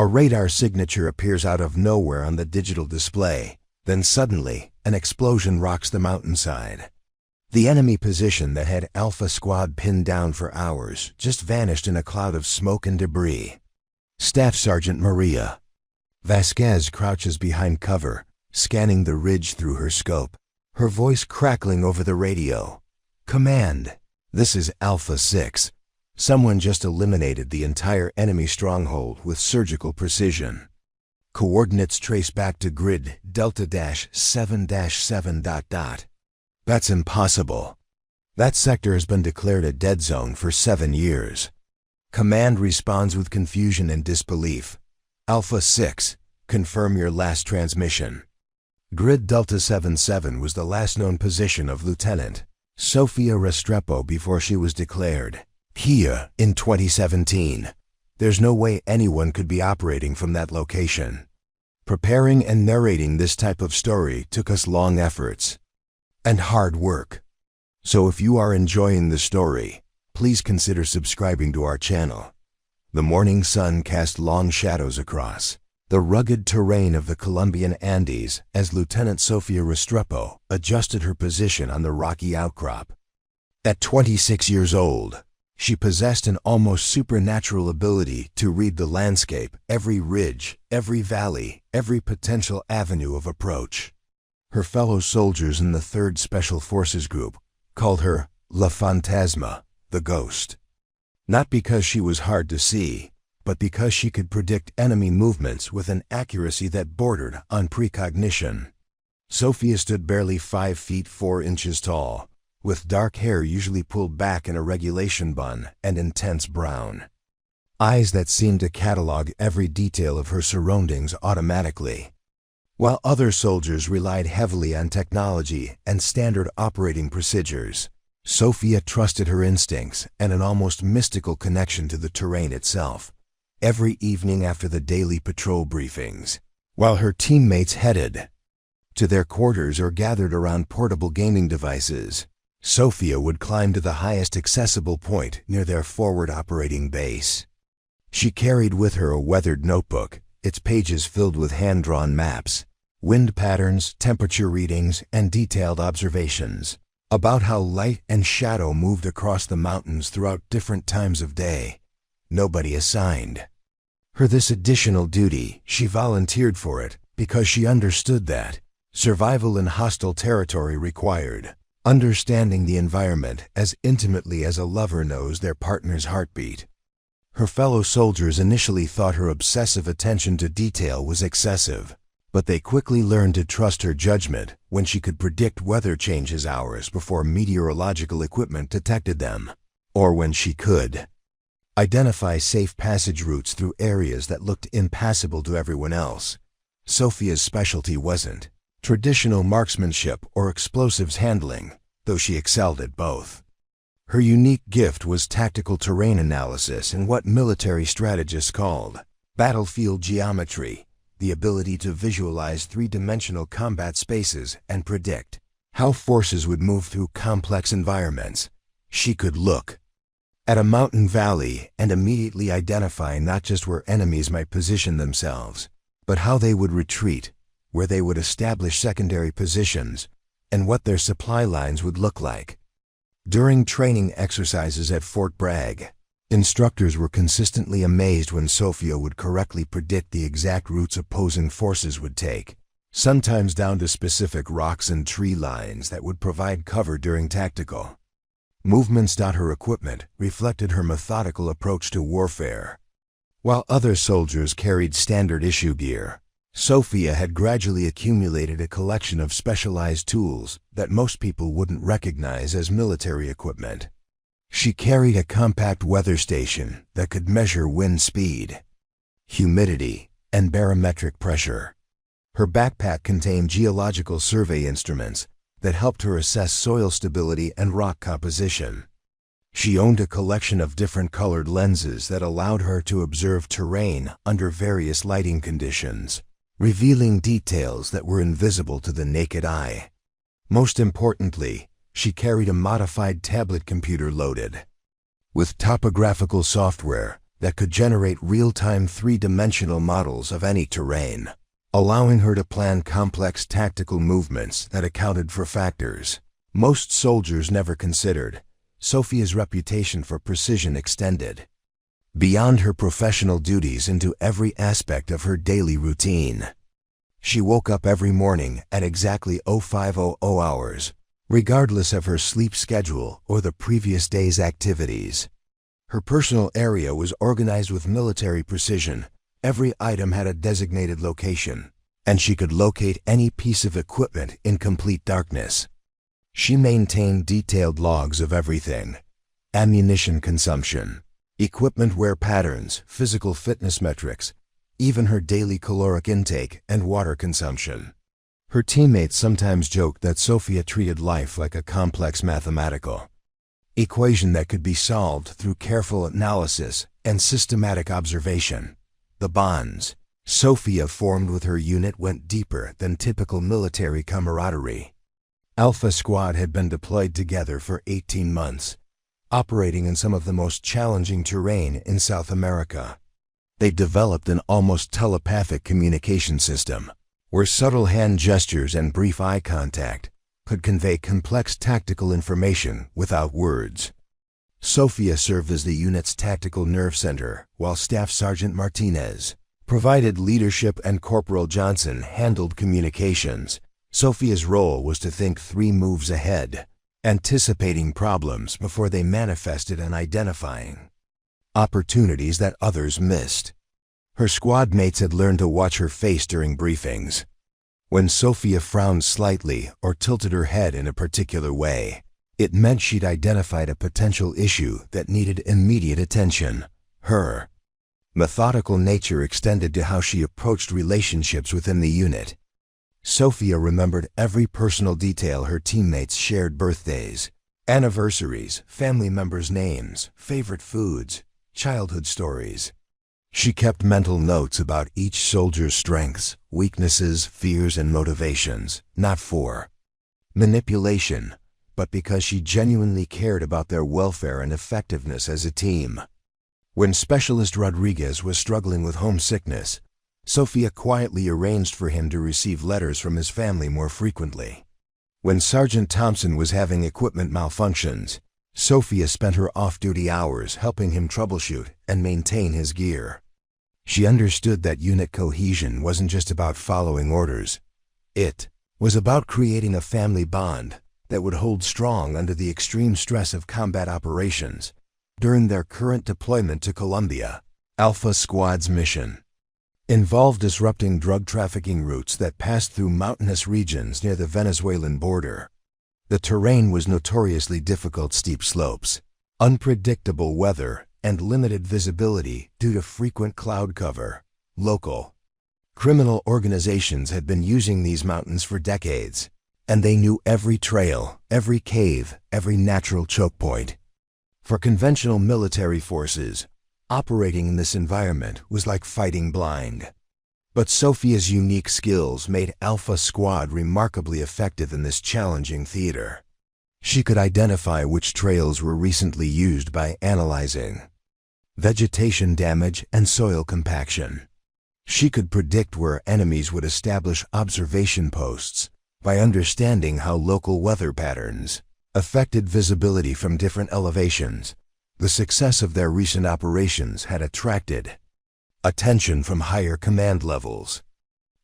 A radar signature appears out of nowhere on the digital display. Then suddenly, an explosion rocks the mountainside. The enemy position that had Alpha Squad pinned down for hours just vanished in a cloud of smoke and debris. Staff Sergeant Maria Vasquez crouches behind cover, scanning the ridge through her scope, her voice crackling over the radio. "Command, this is Alpha 6. Someone just eliminated the entire enemy stronghold with surgical precision. Coordinates trace back to grid Delta-7-7 ... That's impossible. That sector has been declared a dead zone for 7 years. Command responds with confusion and disbelief. Alpha 6, confirm your last transmission. Grid Delta-7-7 was the last known position of Lieutenant Sofia Restrepo before she was declared Kia in 2017. There's no way anyone could be operating from that location. Preparing and narrating this type of story took us long efforts and hard work. So if you are enjoying the story, please consider subscribing to our channel. The morning sun cast long shadows across the rugged terrain of the Colombian Andes as Lieutenant Sofia Restrepo adjusted her position on the rocky outcrop. At 26 years old, she possessed an almost supernatural ability to read the landscape, every ridge, every valley, every potential avenue of approach. Her fellow soldiers in the 3rd Special Forces Group called her La Fantasma, the Ghost. Not because she was hard to see, but because she could predict enemy movements with an accuracy that bordered on precognition. Sofia stood barely 5 feet 4 inches tall, with dark hair usually pulled back in a regulation bun and intense brown. Eyes that seemed to catalog every detail of her surroundings automatically. While other soldiers relied heavily on technology and standard operating procedures, Sofia trusted her instincts and an almost mystical connection to the terrain itself. Every evening after the daily patrol briefings, while her teammates headed to their quarters or gathered around portable gaming devices, Sofia would climb to the highest accessible point near their forward operating base. She carried with her a weathered notebook, its pages filled with hand-drawn maps, wind patterns, temperature readings, and detailed observations about how light and shadow moved across the mountains throughout different times of day. Nobody assigned her this additional duty. She volunteered for it because she understood that survival in hostile territory required understanding the environment as intimately as a lover knows their partner's heartbeat. Her fellow soldiers initially thought her obsessive attention to detail was excessive, but they quickly learned to trust her judgment when she could predict weather changes hours before meteorological equipment detected them, or when she could identify safe passage routes through areas that looked impassable to everyone else. Sofia's specialty wasn't traditional marksmanship or explosives handling, though she excelled at both. Her unique gift was tactical terrain analysis and what military strategists called battlefield geometry, the ability to visualize three-dimensional combat spaces and predict how forces would move through complex environments. She could look at a mountain valley and immediately identify not just where enemies might position themselves, but how they would retreat, where they would establish secondary positions, and what their supply lines would look like. During training exercises at Fort Bragg, instructors were consistently amazed when Sofia would correctly predict the exact routes opposing forces would take, sometimes down to specific rocks and tree lines that would provide cover during tactical movements. Her equipment reflected her methodical approach to warfare. While other soldiers carried standard issue gear, Sofia had gradually accumulated a collection of specialized tools that most people wouldn't recognize as military equipment. She carried a compact weather station that could measure wind speed, humidity, and barometric pressure. Her backpack contained geological survey instruments that helped her assess soil stability and rock composition. She owned a collection of different colored lenses that allowed her to observe terrain under various lighting conditions, revealing details that were invisible to the naked eye. Most importantly, she carried a modified tablet computer loaded with topographical software that could generate real-time three-dimensional models of any terrain, allowing her to plan complex tactical movements that accounted for factors most soldiers never considered. Sophia's reputation for precision extended beyond her professional duties into every aspect of her daily routine. She woke up every morning at exactly 0500 hours, regardless of her sleep schedule or the previous day's activities. Her personal area was organized with military precision. Every item had a designated location, and she could locate any piece of equipment in complete darkness. She maintained detailed logs of everything: ammunition consumption, equipment wear patterns, physical fitness metrics, even her daily caloric intake and water consumption. Her teammates sometimes joked that Sophia treated life like a complex mathematical equation that could be solved through careful analysis and systematic observation. The bonds Sophia formed with her unit went deeper than typical military camaraderie. Alpha Squad had been deployed together for 18 months, operating in some of the most challenging terrain in South America. They developed an almost telepathic communication system, where subtle hand gestures and brief eye contact could convey complex tactical information without words. Sophia served as the unit's tactical nerve center, while Staff Sergeant Martinez provided leadership and Corporal Johnson handled communications. Sophia's role was to think 3 moves ahead, anticipating problems before they manifested and identifying opportunities that others missed. Her squad mates had learned to watch her face during briefings. When Sophia frowned slightly or tilted her head in a particular way, it meant she'd identified a potential issue that needed immediate attention. Her methodical nature extended to how she approached relationships within the unit. Sophia remembered every personal detail her teammates shared: birthdays, anniversaries, family members' names, favorite foods, childhood stories. She kept mental notes about each soldier's strengths, weaknesses, fears, and motivations, not for manipulation, but because she genuinely cared about their welfare and effectiveness as a team. When Specialist Rodriguez was struggling with homesickness, Sophia quietly arranged for him to receive letters from his family more frequently. When Sergeant Thompson was having equipment malfunctions, Sophia spent her off-duty hours helping him troubleshoot and maintain his gear. She understood that unit cohesion wasn't just about following orders. It was about creating a family bond that would hold strong under the extreme stress of combat operations. During their current deployment to Colombia, Alpha Squad's mission involved disrupting drug trafficking routes that passed through mountainous regions near the Venezuelan border. The terrain was notoriously difficult: steep slopes, unpredictable weather, and limited visibility due to frequent cloud cover. Local criminal organizations had been using these mountains for decades, and they knew every trail, every cave, every natural choke point. For conventional military forces, operating in this environment was like fighting blind. But Sophia's unique skills made Alpha Squad remarkably effective in this challenging theater. She could identify which trails were recently used by analyzing vegetation damage and soil compaction. She could predict where enemies would establish observation posts by understanding how local weather patterns affected visibility from different elevations. The success of their recent operations had attracted attention from higher command levels.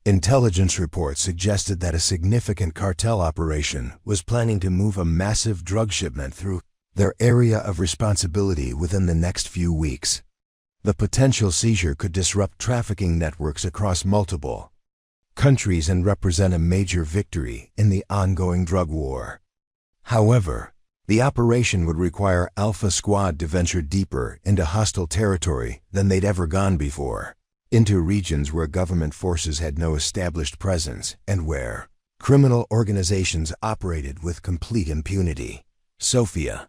Intelligence reports suggested that a significant cartel operation was planning to move a massive drug shipment through their area of responsibility within the next few weeks. The potential seizure could disrupt trafficking networks across multiple countries and represent a major victory in the ongoing drug war. However, the operation would require Alpha Squad to venture deeper into hostile territory than they'd ever gone before, into regions where government forces had no established presence and where criminal organizations operated with complete impunity. Sophia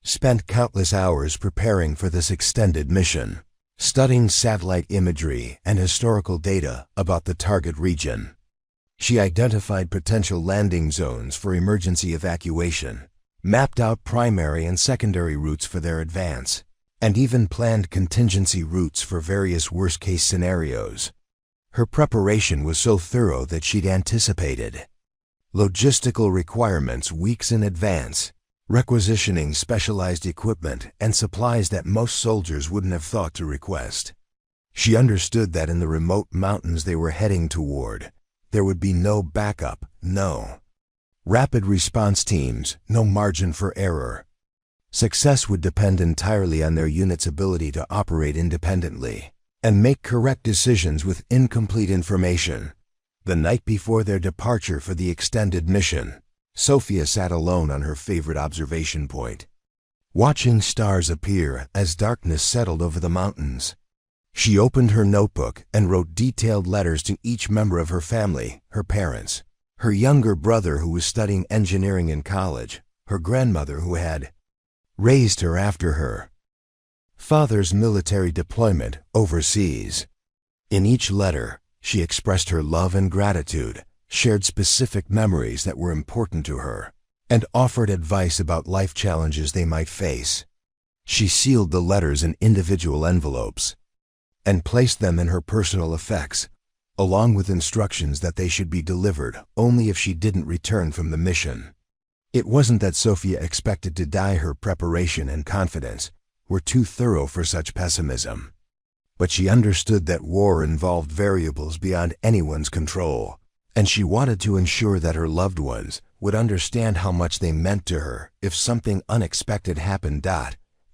spent countless hours preparing for this extended mission, studying satellite imagery and historical data about the target region. She identified potential landing zones for emergency evacuation, mapped out primary and secondary routes for their advance, and even planned contingency routes for various worst-case scenarios. Her preparation was so thorough that she'd anticipated logistical requirements weeks in advance, requisitioning specialized equipment and supplies that most soldiers wouldn't have thought to request. She understood that in the remote mountains they were heading toward, there would be no backup, no rapid response teams, no margin for error. Success would depend entirely on their unit's ability to operate independently and make correct decisions with incomplete information. The night before their departure for the extended mission, Sophia sat alone on her favorite observation point, watching stars appear as darkness settled over the mountains. She opened her notebook and wrote detailed letters to each member of her family, her parents, her younger brother who was studying engineering in college, her grandmother who had raised her after her father's military deployment overseas. In each letter, she expressed her love and gratitude, shared specific memories that were important to her, and offered advice about life challenges they might face. She sealed the letters in individual envelopes and placed them in her personal effects, along with instructions that they should be delivered only if she didn't return from the mission. It wasn't that Sophia expected to die. Her preparation and confidence were too thorough for such pessimism. But she understood that war involved variables beyond anyone's control, and she wanted to ensure that her loved ones would understand how much they meant to her if something unexpected happened.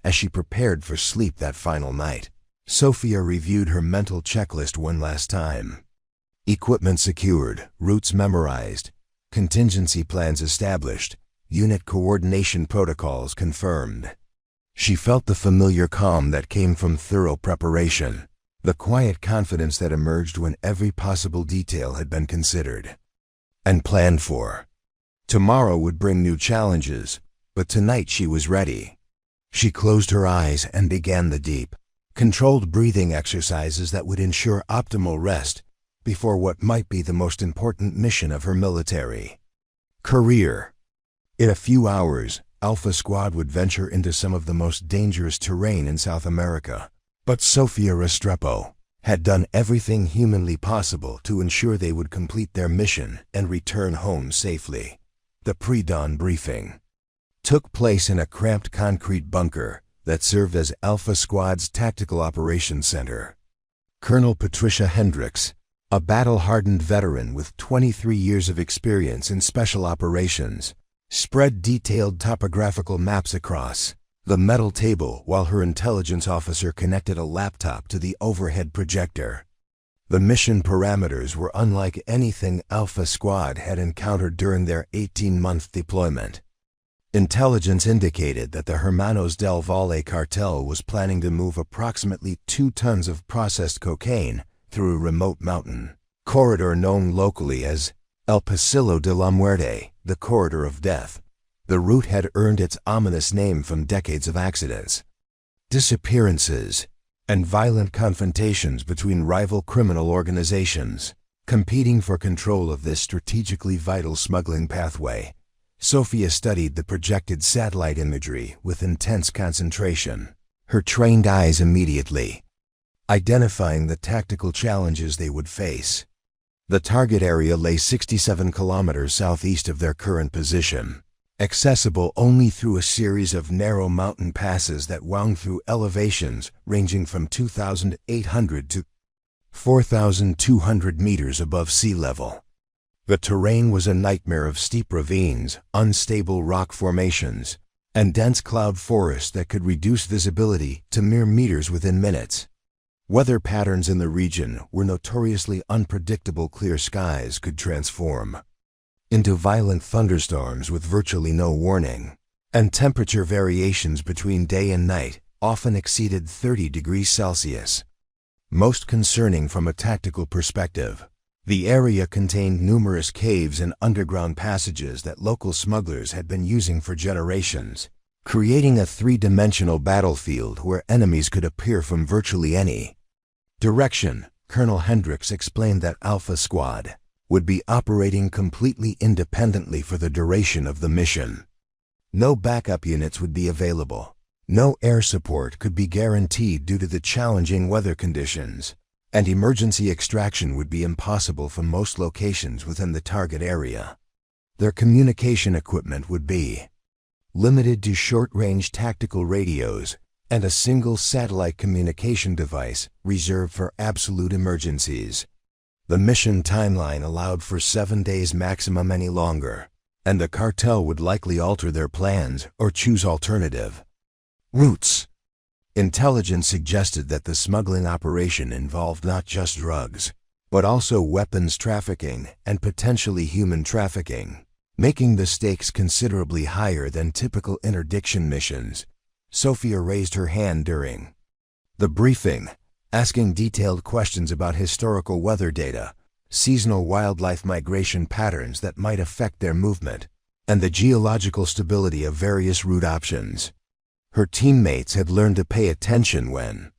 As she prepared for sleep that final night, Sophia reviewed her mental checklist one last time. Equipment secured, routes memorized, contingency plans established, unit coordination protocols confirmed. She felt the familiar calm that came from thorough preparation, the quiet confidence that emerged when every possible detail had been considered and planned for. Tomorrow would bring new challenges, but tonight she was ready. She closed her eyes and began the deep, controlled breathing exercises that would ensure optimal rest before what might be the most important mission of her military career. In a few hours, Alpha Squad would venture into some of the most dangerous terrain in South America, but Sophia Restrepo had done everything humanly possible to ensure they would complete their mission and return home safely. The pre-dawn briefing took place in a cramped concrete bunker that served as Alpha Squad's tactical operations center. Colonel Patricia Hendricks, a battle-hardened veteran with 23 years of experience in special operations, spread detailed topographical maps across the metal table while her intelligence officer connected a laptop to the overhead projector. The mission parameters were unlike anything Alpha Squad had encountered during their 18-month deployment. Intelligence indicated that the Hermanos del Valle cartel was planning to move approximately 2 tons of processed cocaine through a remote mountain corridor known locally as El Pasillo de la Muerte, the Corridor of Death. The route had earned its ominous name from decades of accidents, disappearances, and violent confrontations between rival criminal organizations, competing for control of this strategically vital smuggling pathway. Sophia studied the projected satellite imagery with intense concentration, her trained eyes immediately identifying the tactical challenges they would face. The target area lay 67 kilometers southeast of their current position, accessible only through a series of narrow mountain passes that wound through elevations ranging from 2,800 to 4,200 meters above sea level. The terrain was a nightmare of steep ravines, unstable rock formations, and dense cloud forests that could reduce visibility to mere meters within minutes. Weather patterns in the region were notoriously unpredictable. Clear skies could transform into violent thunderstorms with virtually no warning, and temperature variations between day and night often exceeded 30 degrees Celsius. Most concerning from a tactical perspective, the area contained numerous caves and underground passages that local smugglers had been using for generations, creating a 3-dimensional battlefield where enemies could appear from virtually any direction. Colonel Hendricks explained that Alpha Squad would be operating completely independently for the duration of the mission. No backup units would be available, No air support could be guaranteed due to the challenging weather conditions, and emergency extraction would be impossible from most locations within the target area. Their communication equipment would be limited to short-range tactical radios and a single satellite communication device reserved for absolute emergencies. The mission timeline allowed for 7 days maximum any longer, and the cartel would likely alter their plans or choose alternative routes. Intelligence suggested that the smuggling operation involved not just drugs, but also weapons trafficking and potentially human trafficking, making the stakes considerably higher than typical interdiction missions. Sophia raised her hand during the briefing, asking detailed questions about historical weather data, seasonal wildlife migration patterns that might affect their movement, and the geological stability of various route options. Her teammates had learned to pay attention when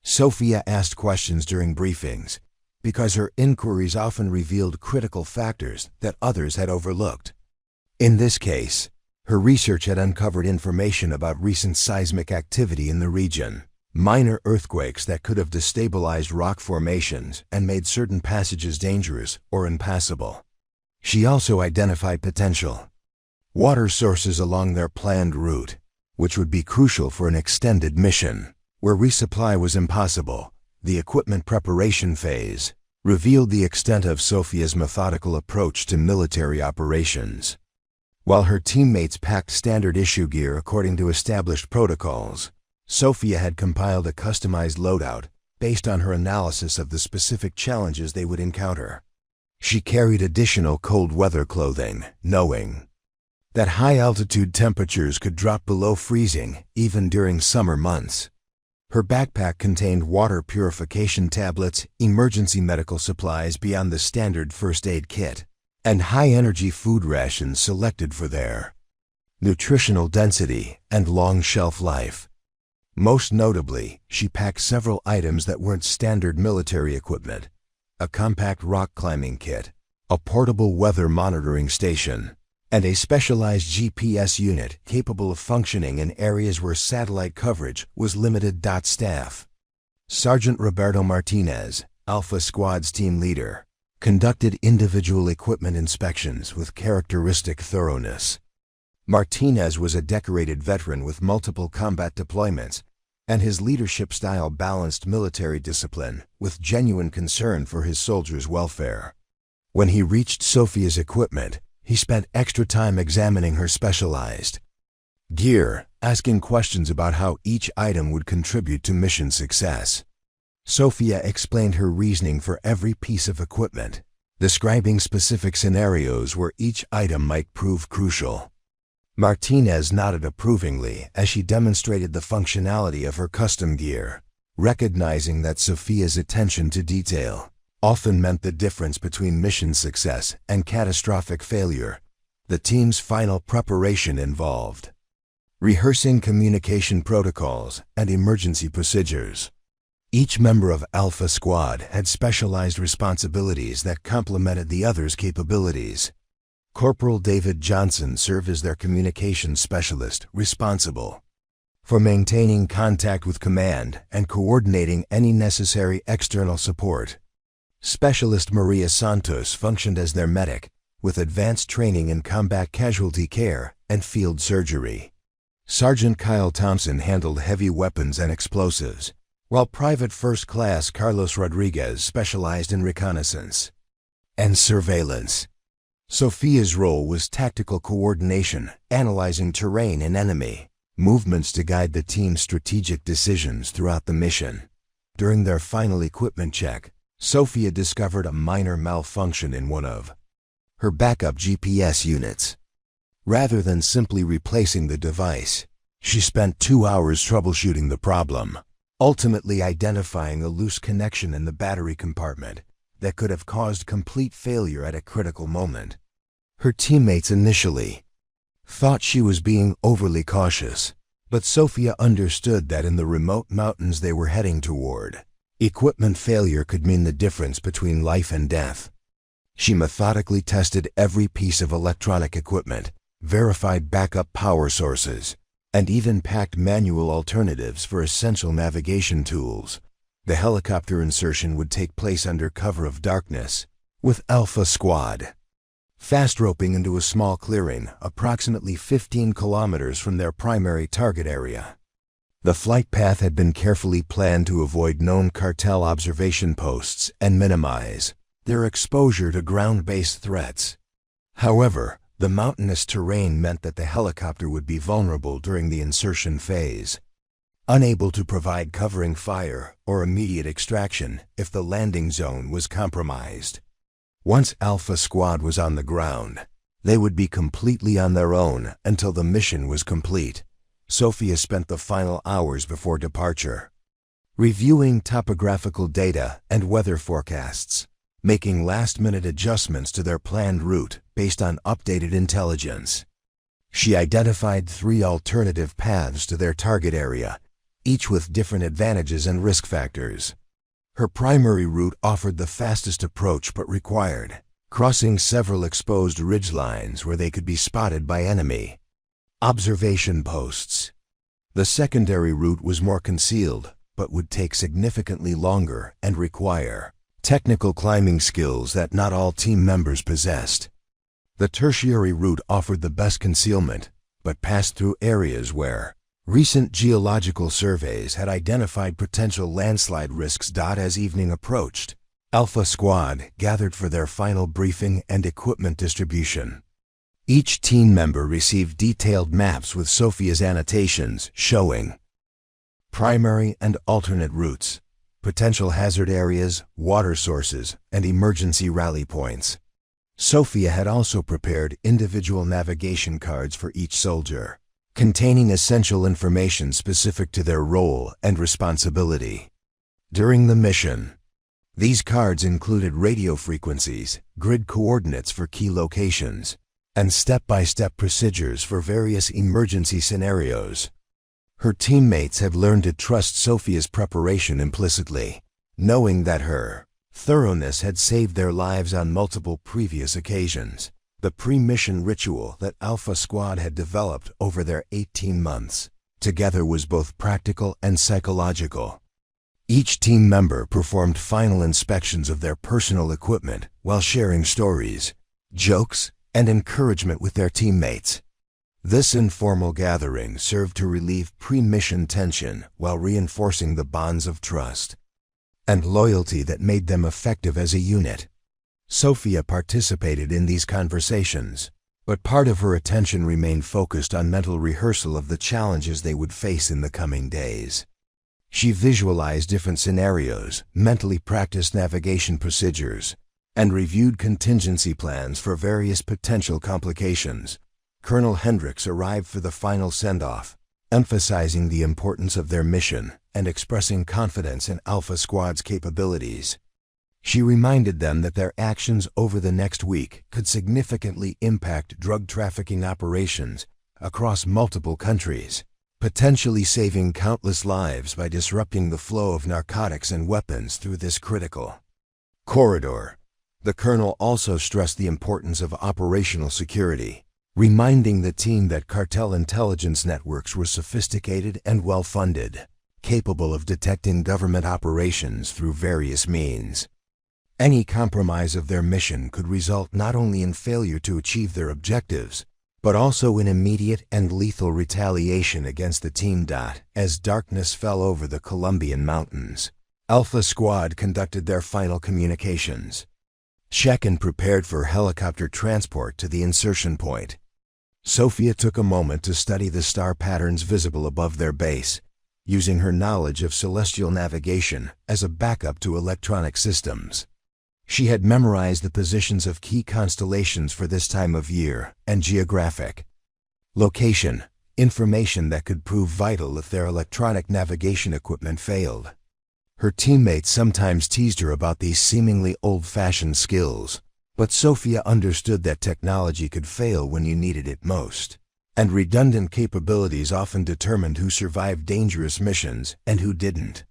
Sophia asked questions during briefings, because her inquiries often revealed critical factors that others had overlooked. In this case, her research had uncovered information about recent seismic activity in the region, minor earthquakes that could have destabilized rock formations and made certain passages dangerous or impassable. She also identified potential water sources along their planned route, which would be crucial for an extended mission. Where resupply was impossible, the equipment preparation phase revealed the extent of Sophia's methodical approach to military operations. While her teammates packed standard issue gear according to established protocols, Sophia had compiled a customized loadout based on her analysis of the specific challenges they would encounter. She carried additional cold weather clothing, knowing that high-altitude temperatures could drop below freezing even during summer months. Her backpack contained water purification tablets, emergency medical supplies beyond the standard first aid kit, and high-energy food rations selected for their nutritional density and long shelf life. Most notably, she packed several items that weren't standard military equipment: a compact rock climbing kit, a portable weather monitoring station, and a specialized GPS unit capable of functioning in areas where satellite coverage was limited. Staff Sergeant Roberto Martinez, Alpha Squad's team leader, conducted individual equipment inspections with characteristic thoroughness. Martinez was a decorated veteran with multiple combat deployments, and his leadership style balanced military discipline with genuine concern for his soldiers' welfare. When he reached Sophia's equipment, he spent extra time examining her specialized gear, asking questions about how each item would contribute to mission success. Sophia explained her reasoning for every piece of equipment, describing specific scenarios where each item might prove crucial. Martinez nodded approvingly as she demonstrated the functionality of her custom gear, recognizing that Sophia's attention to detail often meant the difference between mission success and catastrophic failure. The team's final preparation involved rehearsing communication protocols and emergency procedures. Each member of Alpha Squad had specialized responsibilities that complemented the others' capabilities. Corporal David Johnson served as their communications specialist, responsible for maintaining contact with command and coordinating any necessary external support. Specialist Maria Santos functioned as their medic, with advanced training in combat casualty care and field surgery. Sergeant Kyle Thompson handled heavy weapons and explosives, while Private First Class Carlos Rodriguez specialized in reconnaissance and surveillance. Sophia's role was tactical coordination, analyzing terrain and enemy movements to guide the team's strategic decisions throughout the mission. During their final equipment check, Sophia discovered a minor malfunction in one of her backup GPS units. Rather than simply replacing the device, she spent 2 hours troubleshooting the problem, ultimately identifying a loose connection in the battery compartment that could have caused complete failure at a critical moment. Her teammates initially thought she was being overly cautious, but Sophia understood that in the remote mountains they were heading toward, equipment failure could mean the difference between life and death. She methodically tested every piece of electronic equipment, verified backup power sources, and even packed manual alternatives for essential navigation tools. The helicopter insertion would take place under cover of darkness, with Alpha Squad fast roping into a small clearing approximately 15 kilometers from their primary target area. The flight path had been carefully planned to avoid known cartel observation posts and minimize their exposure to ground-based threats. However, the mountainous terrain meant that the helicopter would be vulnerable during the insertion phase, unable to provide covering fire or immediate extraction if the landing zone was compromised. Once Alpha Squad was on the ground, they would be completely on their own until the mission was complete. Sophia spent the final hours before departure reviewing topographical data and weather forecasts, making last-minute adjustments to their planned route based on updated intelligence. She identified 3 alternative paths to their target area, each with different advantages and risk factors. Her primary route offered the fastest approach but required crossing several exposed ridgelines where they could be spotted by enemy observation posts. The secondary route was more concealed but would take significantly longer and require technical climbing skills that not all team members possessed. The tertiary route offered the best concealment but passed through areas where recent geological surveys had identified potential landslide risks. As evening approached, Alpha Squad gathered for their final briefing and equipment distribution. Each team member received detailed maps with Sophia's annotations showing primary and alternate routes, potential hazard areas, water sources, and emergency rally points. Sophia had also prepared individual navigation cards for each soldier, containing essential information specific to their role and responsibility. During the mission, these cards included radio frequencies, grid coordinates for key locations, and step-by-step procedures for various emergency scenarios. Her teammates had learned to trust Sophia's preparation implicitly, knowing that her thoroughness had saved their lives on multiple previous occasions. The pre-mission ritual that Alpha Squad had developed over their 18 months together was both practical and psychological. Each team member performed final inspections of their personal equipment while sharing stories, jokes, and encouragement with their teammates. This informal gathering served to relieve pre-mission tension while reinforcing the bonds of trust and loyalty that made them effective as a unit. Sophia participated in these conversations, but part of her attention remained focused on mental rehearsal of the challenges they would face in the coming days. She visualized different scenarios, mentally practiced navigation procedures, and reviewed contingency plans for various potential complications. Colonel Hendricks arrived for the final send-off, emphasizing the importance of their mission and expressing confidence in Alpha Squad's capabilities. She reminded them that their actions over the next week could significantly impact drug trafficking operations across multiple countries, potentially saving countless lives by disrupting the flow of narcotics and weapons through this critical corridor. The colonel also stressed the importance of operational security, reminding the team that cartel intelligence networks were sophisticated and well-funded, capable of detecting government operations through various means. Any compromise of their mission could result not only in failure to achieve their objectives, but also in immediate and lethal retaliation against the team. As darkness fell over the Colombian mountains, Alpha Squad conducted their final communications. Check-in prepared for helicopter transport to the insertion point. Sophia took a moment to study the star patterns visible above their base, using her knowledge of celestial navigation as a backup to electronic systems. She had memorized the positions of key constellations for this time of year and geographic location, information that could prove vital if their electronic navigation equipment failed. Her teammates sometimes teased her about these seemingly old-fashioned skills, but Sophia understood that technology could fail when you needed it most, and redundant capabilities often determined who survived dangerous missions and who didn't.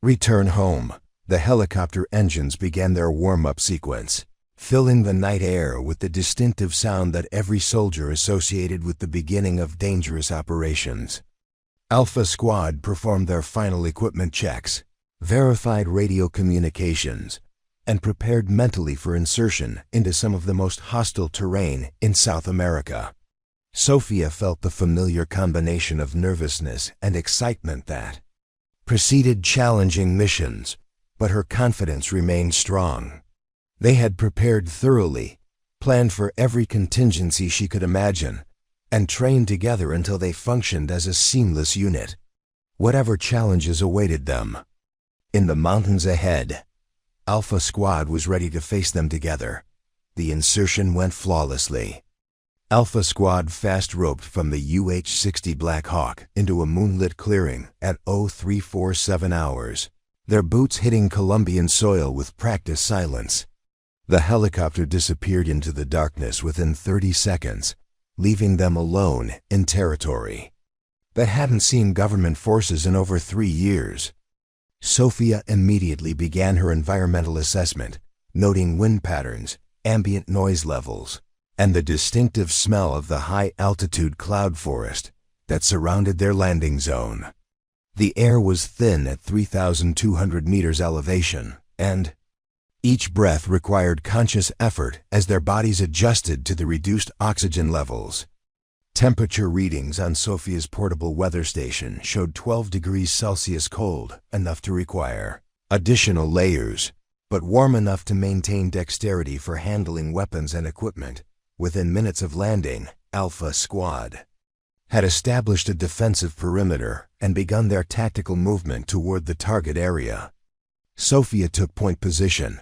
Return home. The helicopter engines began their warm-up sequence, filling the night air with the distinctive sound that every soldier associated with the beginning of dangerous operations. Alpha Squad performed their final equipment checks, verified radio communications, and prepared mentally for insertion into some of the most hostile terrain in South America. Sophia felt the familiar combination of nervousness and excitement that preceded challenging missions, but her confidence remained strong. They had prepared thoroughly, planned for every contingency she could imagine, and trained together until they functioned as a seamless unit. Whatever challenges awaited them in the mountains ahead, Alpha Squad was ready to face them together. The insertion went flawlessly. Alpha Squad fast-roped from the UH-60 Black Hawk into a moonlit clearing at 0347 hours, their boots hitting Colombian soil with practiced silence. The helicopter disappeared into the darkness within 30 seconds, leaving them alone in territory that hadn't seen government forces in over 3 years. Sophia immediately began her environmental assessment, noting wind patterns, ambient noise levels, and the distinctive smell of the high-altitude cloud forest that surrounded their landing zone. The air was thin at 3,200 meters elevation, and each breath required conscious effort as their bodies adjusted to the reduced oxygen levels. Temperature readings on Sophia's portable weather station showed 12 degrees Celsius cold, enough to require additional layers, but warm enough to maintain dexterity for handling weapons and equipment. Within minutes of landing, Alpha Squad had established a defensive perimeter and begun their tactical movement toward the target area. Sophia took point position,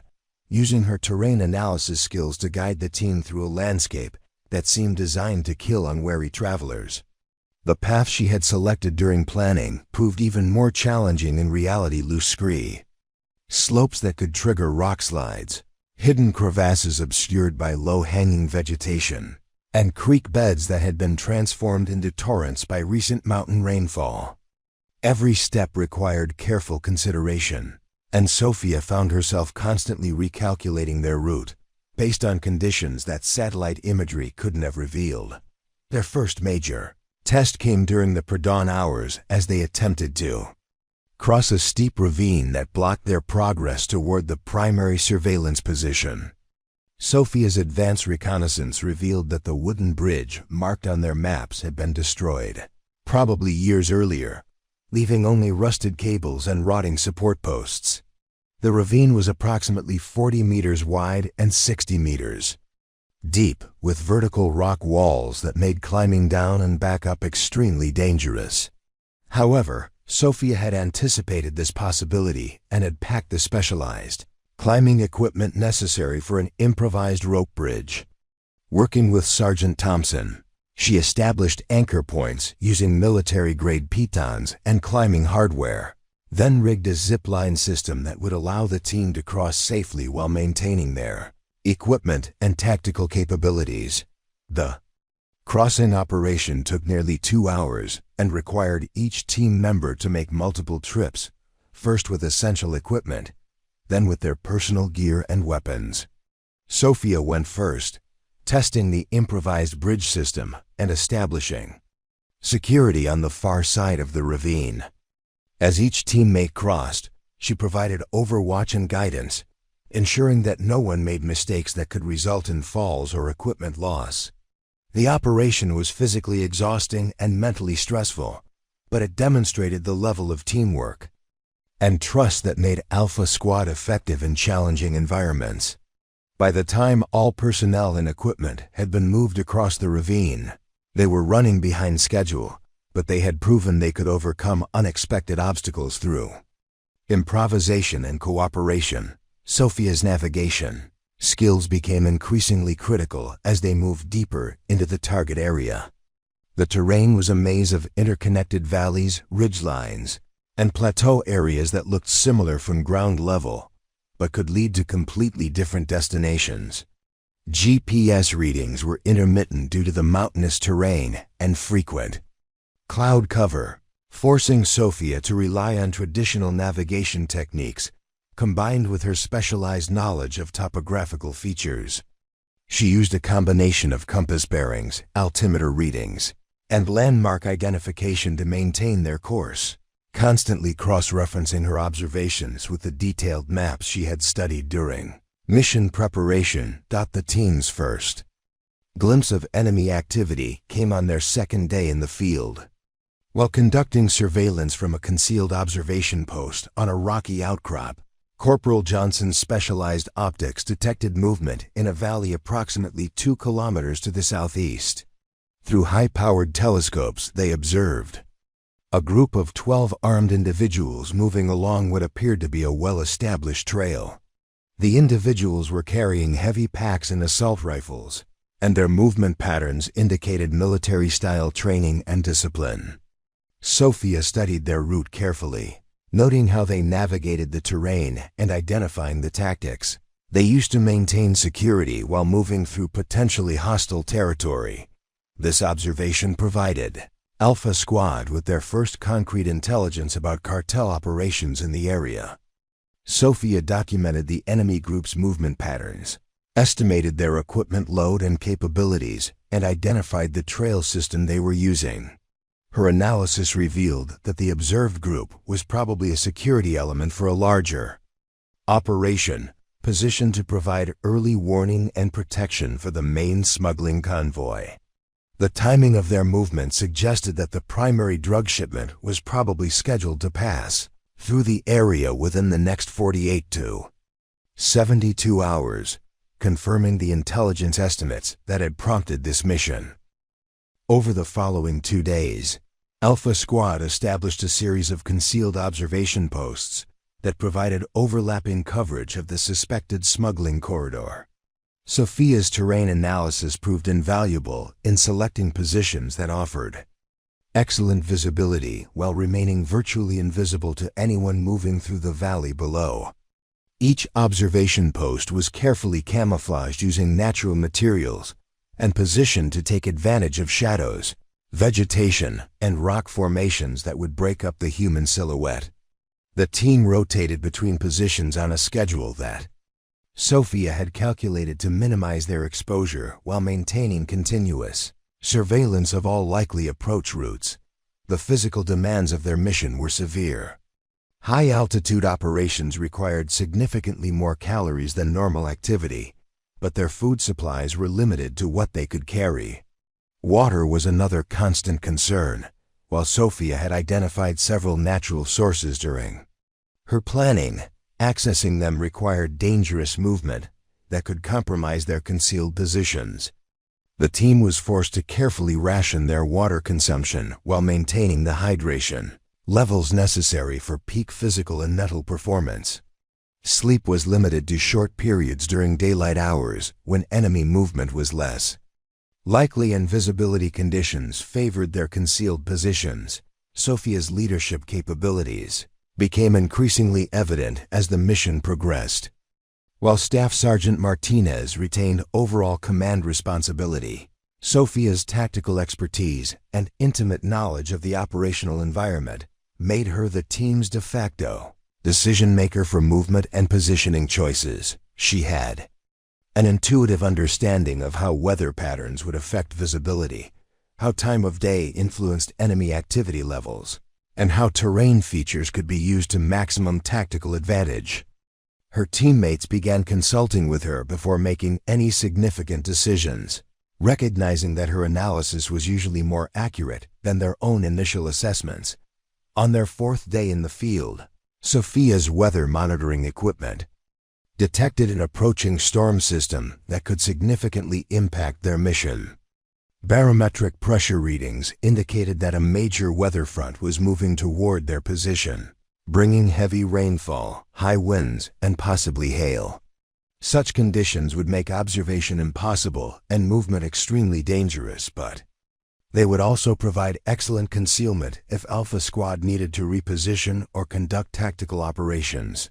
using her terrain analysis skills to guide the team through a landscape that seemed designed to kill unwary travelers. The path she had selected during planning proved even more challenging in reality. Loose scree slopes that could trigger rock slides, hidden crevasses obscured by low-hanging vegetation, and creek beds that had been transformed into torrents by recent mountain rainfall. Every step required careful consideration, and Sophia found herself constantly recalculating their route, based on conditions that satellite imagery couldn't have revealed. Their first major test came during the pre-dawn hours as they attempted to cross a steep ravine that blocked their progress toward the primary surveillance position. Sophia's advanced reconnaissance revealed that the wooden bridge marked on their maps had been destroyed, probably years earlier, leaving only rusted cables and rotting support posts. The ravine was approximately 40 meters wide and 60 meters deep, with vertical rock walls that made climbing down and back up extremely dangerous. However, Sophia had anticipated this possibility and had packed the specialized climbing equipment necessary for an improvised rope bridge. Working with Sergeant Thompson, she established anchor points using military-grade pitons and climbing hardware, then rigged a zip-line system that would allow the team to cross safely while maintaining their equipment and tactical capabilities. The crossing operation took nearly 2 hours and required each team member to make multiple trips, first with essential equipment, then with their personal gear and weapons. Sophia went first, testing the improvised bridge system and establishing security on the far side of the ravine. As each teammate crossed, she provided overwatch and guidance, ensuring that no one made mistakes that could result in falls or equipment loss. The operation was physically exhausting and mentally stressful, but it demonstrated the level of teamwork and trust that made Alpha Squad effective in challenging environments. By the time all personnel and equipment had been moved across the ravine, they were running behind schedule, but they had proven they could overcome unexpected obstacles through improvisation and cooperation. Sophia's navigation skills became increasingly critical as they moved deeper into the target area. The terrain was a maze of interconnected valleys, ridgelines, and plateau areas that looked similar from ground level, but could lead to completely different destinations. GPS readings were intermittent due to the mountainous terrain and frequent cloud cover, forcing Sophia to rely on traditional navigation techniques combined with her specialized knowledge of topographical features. She used a combination of compass bearings, altimeter readings, and landmark identification to maintain their course, constantly cross-referencing her observations with the detailed maps she had studied during mission preparation. The team's first glimpse of enemy activity came on their second day in the field. While conducting surveillance from a concealed observation post on a rocky outcrop, Corporal Johnson's specialized optics detected movement in a valley approximately 2 kilometers to the southeast. Through high-powered telescopes, they observed a group of 12 armed individuals moving along what appeared to be a well-established trail. The individuals were carrying heavy packs and assault rifles, and their movement patterns indicated military-style training and discipline. Sophia studied their route carefully, noting how they navigated the terrain and identifying the tactics they used to maintain security while moving through potentially hostile territory. This observation provided Alpha Squad with their first concrete intelligence about cartel operations in the area. Sophia documented the enemy group's movement patterns, estimated their equipment load and capabilities, and identified the trail system they were using. Her analysis revealed that the observed group was probably a security element for a larger operation, positioned to provide early warning and protection for the main smuggling convoy. The timing of their movement suggested that the primary drug shipment was probably scheduled to pass through the area within the next 48 to 72 hours, confirming the intelligence estimates that had prompted this mission. Over the following 2 days, Alpha Squad established a series of concealed observation posts that provided overlapping coverage of the suspected smuggling corridor. Sophia's terrain analysis proved invaluable in selecting positions that offered excellent visibility while remaining virtually invisible to anyone moving through the valley below. Each observation post was carefully camouflaged using natural materials and positioned to take advantage of shadows, vegetation, and rock formations that would break up the human silhouette. The team rotated between positions on a schedule that Sophia had calculated to minimize their exposure while maintaining continuous surveillance of all likely approach routes. The physical demands of their mission were severe. High-altitude operations required significantly more calories than normal activity, but their food supplies were limited to what they could carry. Water was another constant concern, while Sophia had identified several natural sources during her planning. Accessing them required dangerous movement that could compromise their concealed positions. The team was forced to carefully ration their water consumption while maintaining the hydration levels necessary for peak physical and mental performance. Sleep was limited to short periods during daylight hours when enemy movement was less likely and visibility conditions favored their concealed positions. Sophia's leadership capabilities became increasingly evident as the mission progressed. While Staff Sergeant Martinez retained overall command responsibility, Sophia's tactical expertise and intimate knowledge of the operational environment made her the team's de facto decision-maker for movement and positioning choices. She had an intuitive understanding of how weather patterns would affect visibility, how time of day influenced enemy activity levels, and how terrain features could be used to maximum tactical advantage. Her teammates began consulting with her before making any significant decisions, recognizing that her analysis was usually more accurate than their own initial assessments. On their 4th day in the field, Sophia's weather monitoring equipment detected an approaching storm system that could significantly impact their mission. Barometric pressure readings indicated that a major weather front was moving toward their position, bringing heavy rainfall, high winds, and possibly hail. Such conditions would make observation impossible and movement extremely dangerous, but they would also provide excellent concealment if Alpha Squad needed to reposition or conduct tactical operations.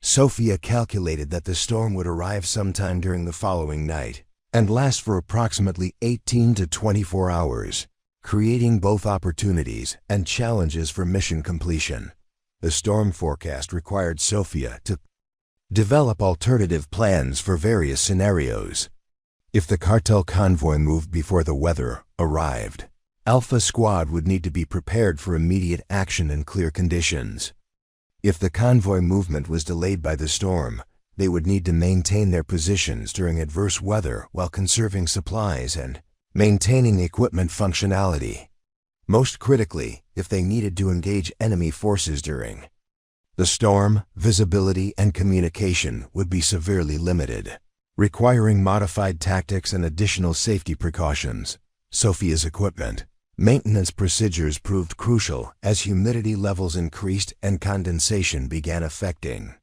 Sophia calculated that the storm would arrive sometime during the following night and last for approximately 18 to 24 hours, creating both opportunities and challenges for mission completion. The storm forecast required Sophia to Develop alternative plans for various scenarios. If the cartel convoy moved before the weather arrived, Alpha Squad would need to be prepared for immediate action in clear conditions. If the convoy movement was delayed by the storm, they would need to maintain their positions during adverse weather while conserving supplies and maintaining equipment functionality. Most critically, if they needed to engage enemy forces during the storm, visibility and communication would be severely limited, requiring modified tactics and additional safety precautions. Sophia's equipment maintenance procedures proved crucial as humidity levels increased and condensation began affecting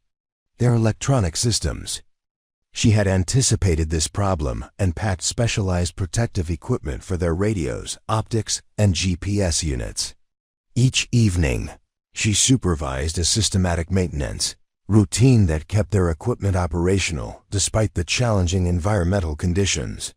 their electronic systems. She had anticipated this problem and packed specialized protective equipment for their radios, optics, and GPS units. Each evening, she supervised a systematic maintenance routine that kept their equipment operational despite the challenging environmental conditions.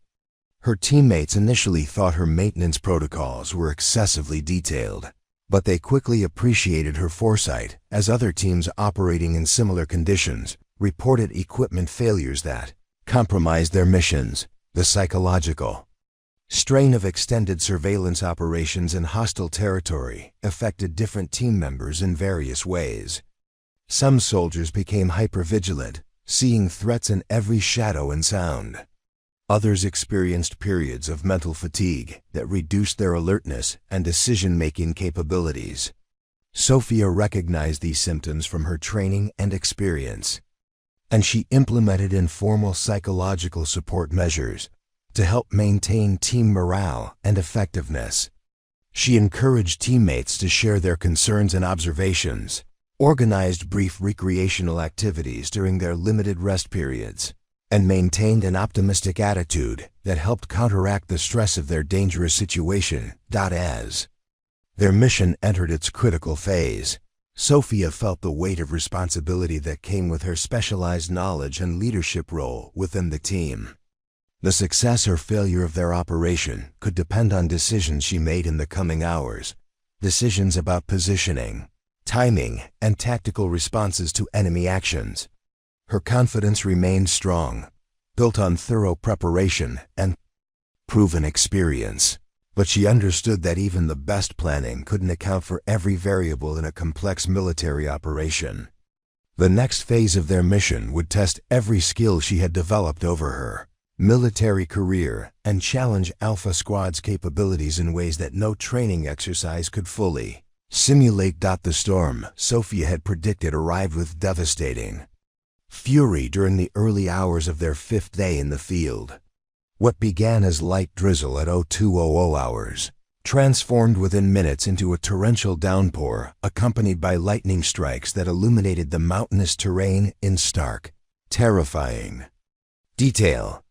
Her teammates initially thought her maintenance protocols were excessively detailed, but they quickly appreciated her foresight as other teams operating in similar conditions reported equipment failures that compromised their missions. The psychological strain of extended surveillance operations in hostile territory affected different team members in various ways. Some soldiers became hypervigilant, seeing threats in every shadow and sound. Others experienced periods of mental fatigue that reduced their alertness and decision-making capabilities. Sophia recognized these symptoms from her training and experience, and she implemented informal psychological support measures to help maintain team morale and effectiveness. She encouraged teammates to share their concerns and observations, organized brief recreational activities during their limited rest periods, and maintained an optimistic attitude that helped counteract the stress of their dangerous situation. As their mission entered its critical phase, Sophia felt the weight of responsibility that came with her specialized knowledge and leadership role within the team. The success or failure of their operation could depend on decisions she made in the coming hours, decisions about positioning, timing, and tactical responses to enemy actions. Her confidence remained strong, built on thorough preparation and proven experience. But she understood that even the best planning couldn't account for every variable in a complex military operation. The next phase of their mission would test every skill she had developed over her military career and challenge Alpha Squad's capabilities in ways that no training exercise could fully simulate. The storm Sophia had predicted arrived with devastating fury during the early hours of their 5th day in the field. What began as light drizzle at 0200 hours transformed within minutes into a torrential downpour accompanied by lightning strikes that illuminated the mountainous terrain in stark, terrifying detail.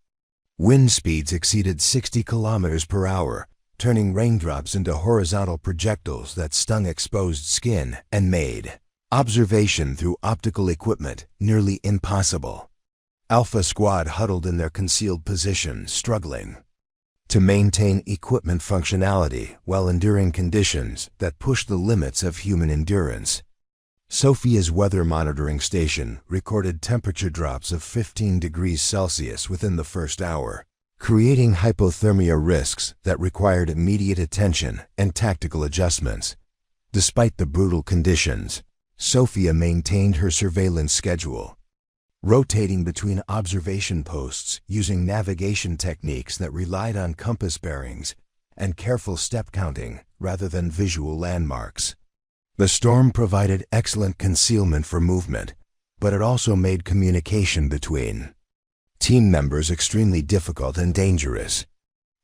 Wind speeds exceeded 60 kilometers per hour, turning raindrops into horizontal projectiles that stung exposed skin and made observation through optical equipment nearly impossible. Alpha Squad huddled in their concealed positions, struggling to maintain equipment functionality while enduring conditions that pushed the limits of human endurance. Sophia's weather monitoring station recorded temperature drops of 15 degrees Celsius within the first hour, creating hypothermia risks that required immediate attention and tactical adjustments. Despite the brutal conditions, Sophia maintained her surveillance schedule, rotating between observation posts using navigation techniques that relied on compass bearings and careful step counting rather than visual landmarks. The storm provided excellent concealment for movement, but it also made communication between team members extremely difficult and dangerous.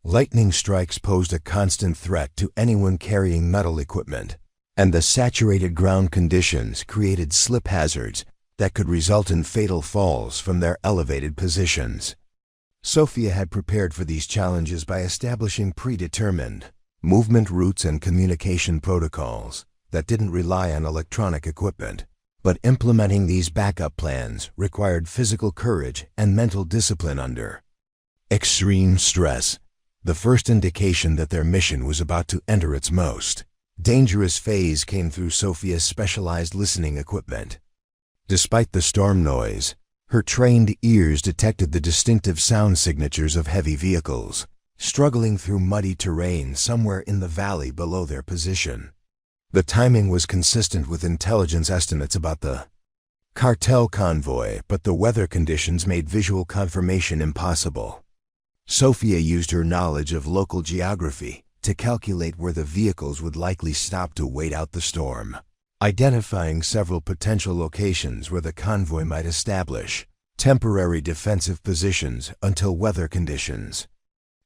Lightning strikes posed a constant threat to anyone carrying metal equipment, and the saturated ground conditions created slip hazards that could result in fatal falls from their elevated positions. Sophia had prepared for these challenges by establishing predetermined movement routes and communication protocols that didn't rely on electronic equipment. But implementing these backup plans required physical courage and mental discipline under extreme stress, the first indication that their mission was about to enter its most dangerous phase came through Sophia's specialized listening equipment. Despite the storm noise, Her trained ears detected the distinctive sound signatures of heavy vehicles, struggling through muddy terrain somewhere in the valley below their position. The timing was consistent with intelligence estimates about the cartel convoy, but the weather conditions made visual confirmation impossible. Sophia used her knowledge of local geography to calculate where the vehicles would likely stop to wait out the storm, identifying several potential locations where the convoy might establish temporary defensive positions until weather conditions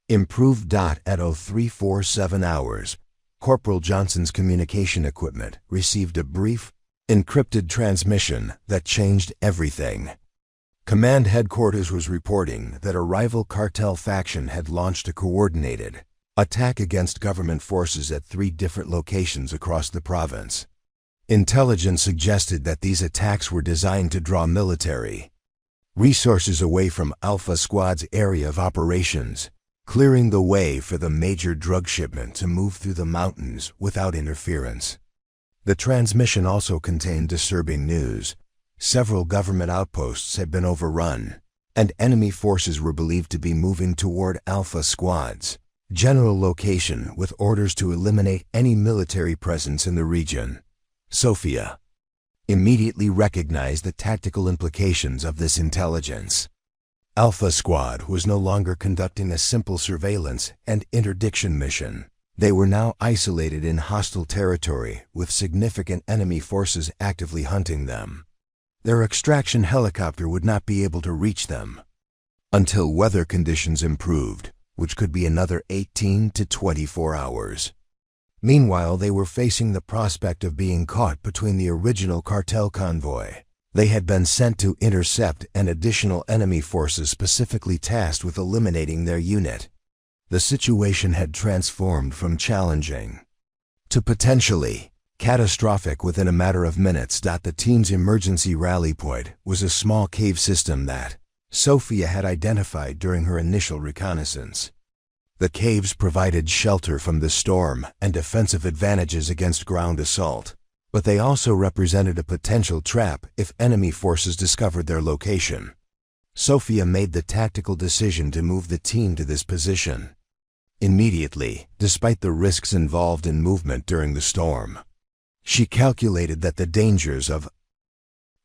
improved. At 0347 hours, Corporal Johnson's communication equipment received a brief, encrypted transmission that changed everything. Command Headquarters was reporting that a rival cartel faction had launched a coordinated attack against government forces at 3 different locations across the province. Intelligence suggested that these attacks were designed to draw military resources away from Alpha Squad's area of operations, clearing the way for the major drug shipment to move through the mountains without interference. The transmission also contained disturbing news. Several government outposts had been overrun, and enemy forces were believed to be moving toward Alpha Squad's general location with orders to eliminate any military presence in the region. Sophia immediately recognized the tactical implications of this intelligence. Alpha Squad was no longer conducting a simple surveillance and interdiction mission. They were now isolated in hostile territory with significant enemy forces actively hunting them. Their extraction helicopter would not be able to reach them until weather conditions improved, which could be another 18 to 24 hours. Meanwhile, they were facing the prospect of being caught between the original cartel convoy. They had been sent to intercept and additional enemy forces specifically tasked with eliminating their unit. The situation had transformed from challenging to potentially catastrophic within a matter of minutes. The team's emergency rally point was a small cave system that Sophia had identified during her initial reconnaissance. The caves provided shelter from the storm and defensive advantages against ground assault, but they also represented a potential trap if enemy forces discovered their location. Sophia made the tactical decision to move the team to this position immediately, despite the risks involved in movement during the storm. She calculated that the dangers of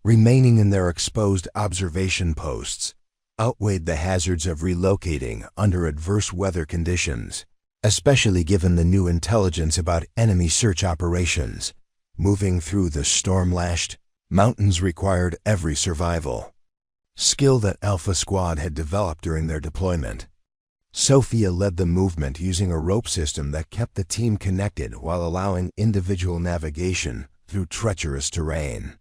remaining in their exposed observation posts outweighed the hazards of relocating under adverse weather conditions, especially given the new intelligence about enemy search operations. Moving through the storm-lashed mountains required every survival skill that Alpha Squad had developed during their deployment. Sophia led the movement using a rope system that kept the team connected while allowing individual navigation through treacherous terrain.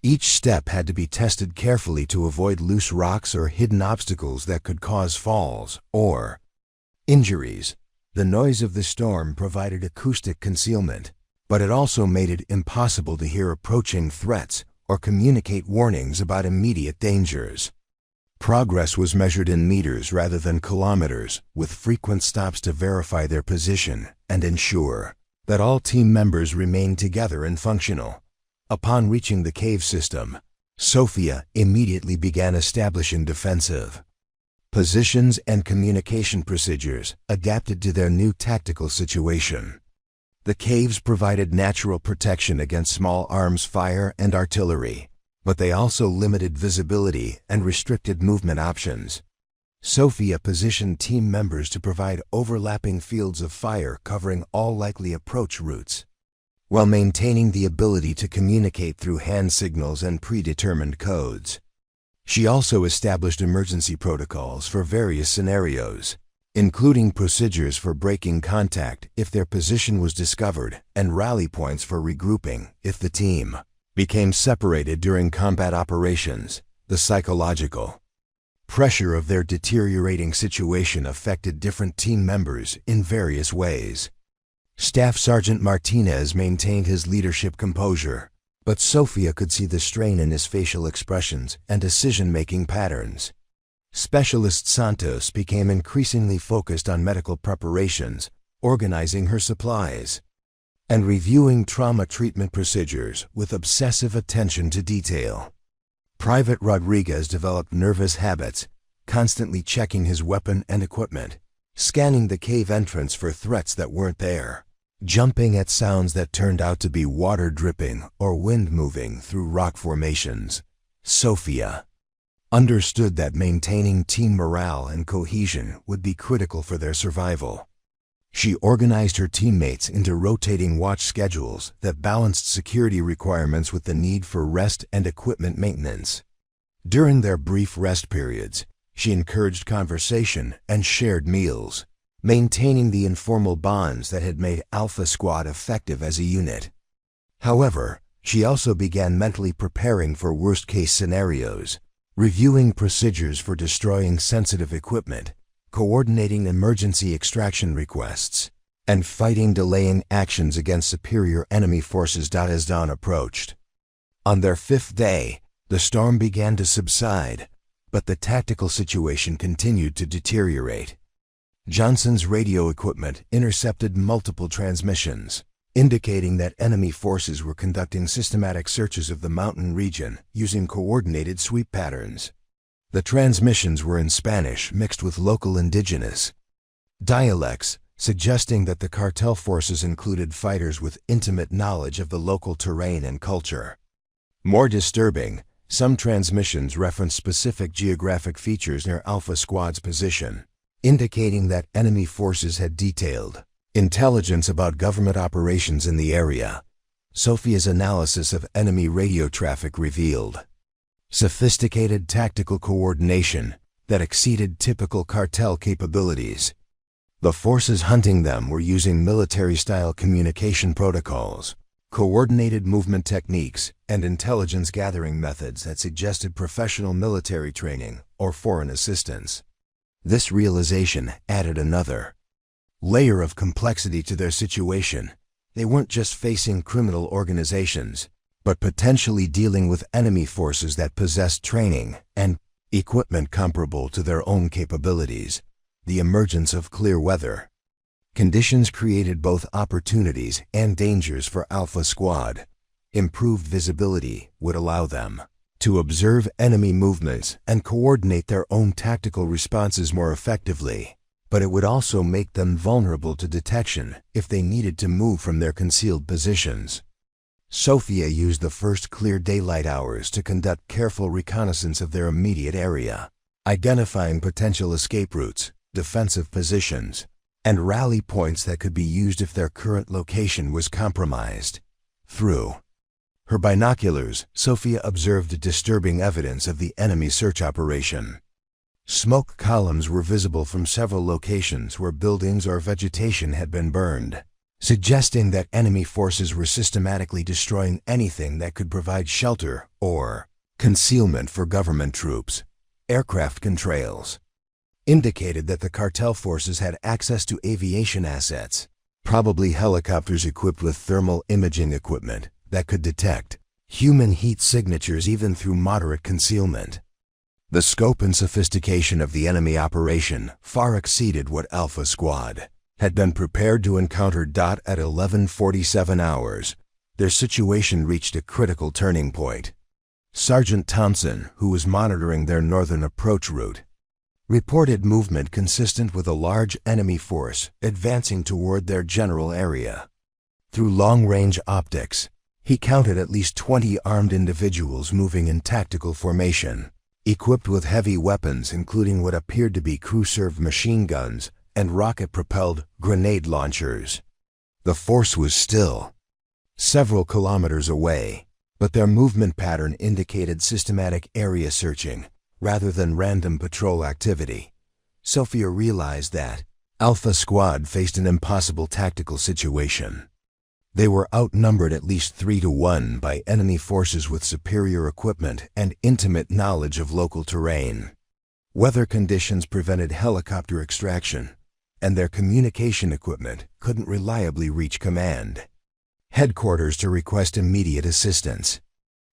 Each step had to be tested carefully to avoid loose rocks or hidden obstacles that could cause falls or injuries. The noise of the storm provided acoustic concealment, but it also made it impossible to hear approaching threats or communicate warnings about immediate dangers. Progress was measured in meters rather than kilometers, with frequent stops to verify their position and ensure that all team members remained together and functional. Upon reaching the cave system, Sophia immediately began establishing defensive positions and communication procedures adapted to their new tactical situation. The caves provided natural protection against small arms fire and artillery, but they also limited visibility and restricted movement options. Sophia positioned team members to provide overlapping fields of fire covering all likely approach routes, while maintaining the ability to communicate through hand signals and predetermined codes. She also established emergency protocols for various scenarios, including procedures for breaking contact if their position was discovered and rally points for regrouping if the team became separated during combat operations. The psychological pressure of their deteriorating situation affected different team members in various ways. Staff Sergeant Martinez maintained his leadership composure, but Sophia could see the strain in his facial expressions and decision-making patterns. Specialist Santos became increasingly focused on medical preparations, organizing her supplies, and reviewing trauma treatment procedures with obsessive attention to detail. Private Rodriguez developed nervous habits, constantly checking his weapon and equipment, scanning the cave entrance for threats that weren't there, jumping at sounds that turned out to be water dripping or wind moving through rock formations. Sofia understood that maintaining team morale and cohesion would be critical for their survival. She organized her teammates into rotating watch schedules that balanced security requirements with the need for rest and equipment maintenance. During their brief rest periods, she encouraged conversation and shared meals, maintaining the informal bonds that had made Alpha Squad effective as a unit. However, she also began mentally preparing for worst-case scenarios, reviewing procedures for destroying sensitive equipment, coordinating emergency extraction requests, and fighting delaying actions against superior enemy forces. As dawn approached. On their fifth day, the storm began to subside, but the tactical situation continued to deteriorate. Johnson's radio equipment intercepted multiple transmissions, indicating that enemy forces were conducting systematic searches of the mountain region using coordinated sweep patterns. The transmissions were in Spanish mixed with local indigenous dialects, suggesting that the cartel forces included fighters with intimate knowledge of the local terrain and culture. More disturbing, some transmissions referenced specific geographic features near Alpha Squad's position, indicating that enemy forces had detailed intelligence about government operations in the area. Sofia's analysis of enemy radio traffic revealed sophisticated tactical coordination that exceeded typical cartel capabilities. The forces hunting them were using military-style communication protocols, coordinated movement techniques, and intelligence gathering methods that suggested professional military training or foreign assistance. This realization added another layer of complexity to their situation. They weren't just facing criminal organizations, but potentially dealing with enemy forces that possessed training and equipment comparable to their own capabilities. The emergence of clear weather conditions created both opportunities and dangers for Alpha Squad. Improved visibility would allow them to observe enemy movements and coordinate their own tactical responses more effectively, but it would also make them vulnerable to detection if they needed to move from their concealed positions. Sofia used the first clear daylight hours to conduct careful reconnaissance of their immediate area, identifying potential escape routes, defensive positions, and rally points that could be used if their current location was compromised. Through her binoculars, Sofia observed disturbing evidence of the enemy search operation. Smoke columns were visible from several locations where buildings or vegetation had been burned, suggesting that enemy forces were systematically destroying anything that could provide shelter or concealment for government troops. Aircraft contrails indicated that the cartel forces had access to aviation assets, probably helicopters equipped with thermal imaging equipment that could detect human heat signatures even through moderate concealment. The scope and sophistication of the enemy operation far exceeded what Alpha Squad had been prepared to encounter. At 11:47 hours, their situation reached a critical turning point. Sergeant Thompson, who was monitoring their northern approach route, reported movement consistent with a large enemy force advancing toward their general area. Through long-range optics, he counted at least 20 armed individuals moving in tactical formation, equipped with heavy weapons including what appeared to be crew-served machine guns and rocket-propelled grenade launchers. The force was still several kilometers away, but their movement pattern indicated systematic area searching rather than random patrol activity. Sofia realized that Alpha Squad faced an impossible tactical situation. They were outnumbered at least 3-1 by enemy forces with superior equipment and intimate knowledge of local terrain. Weather conditions prevented helicopter extraction, and their communication equipment couldn't reliably reach command headquarters to request immediate assistance.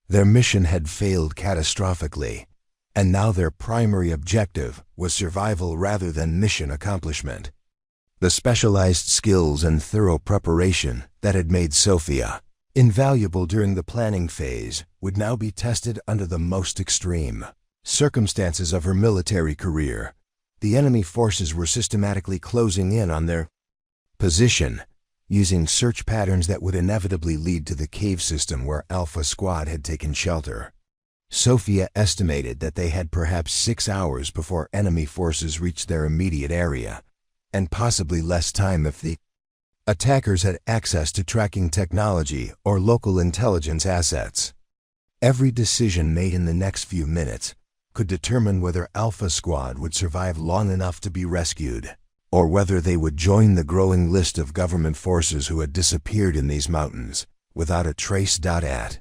Their mission had failed catastrophically, and now their primary objective was survival rather than mission accomplishment. The specialized skills and thorough preparation that had made Sofia invaluable during the planning phase would now be tested under the most extreme circumstances of her military career. The enemy forces were systematically closing in on their position, using search patterns that would inevitably lead to the cave system where Alpha Squad had taken shelter. Sophia estimated that they had perhaps 6 hours before enemy forces reached their immediate area, and possibly less time if the attackers had access to tracking technology or local intelligence assets. Every decision made in the next few minutes could determine whether Alpha Squad would survive long enough to be rescued, or whether they would join the growing list of government forces who had disappeared in these mountains without a trace. At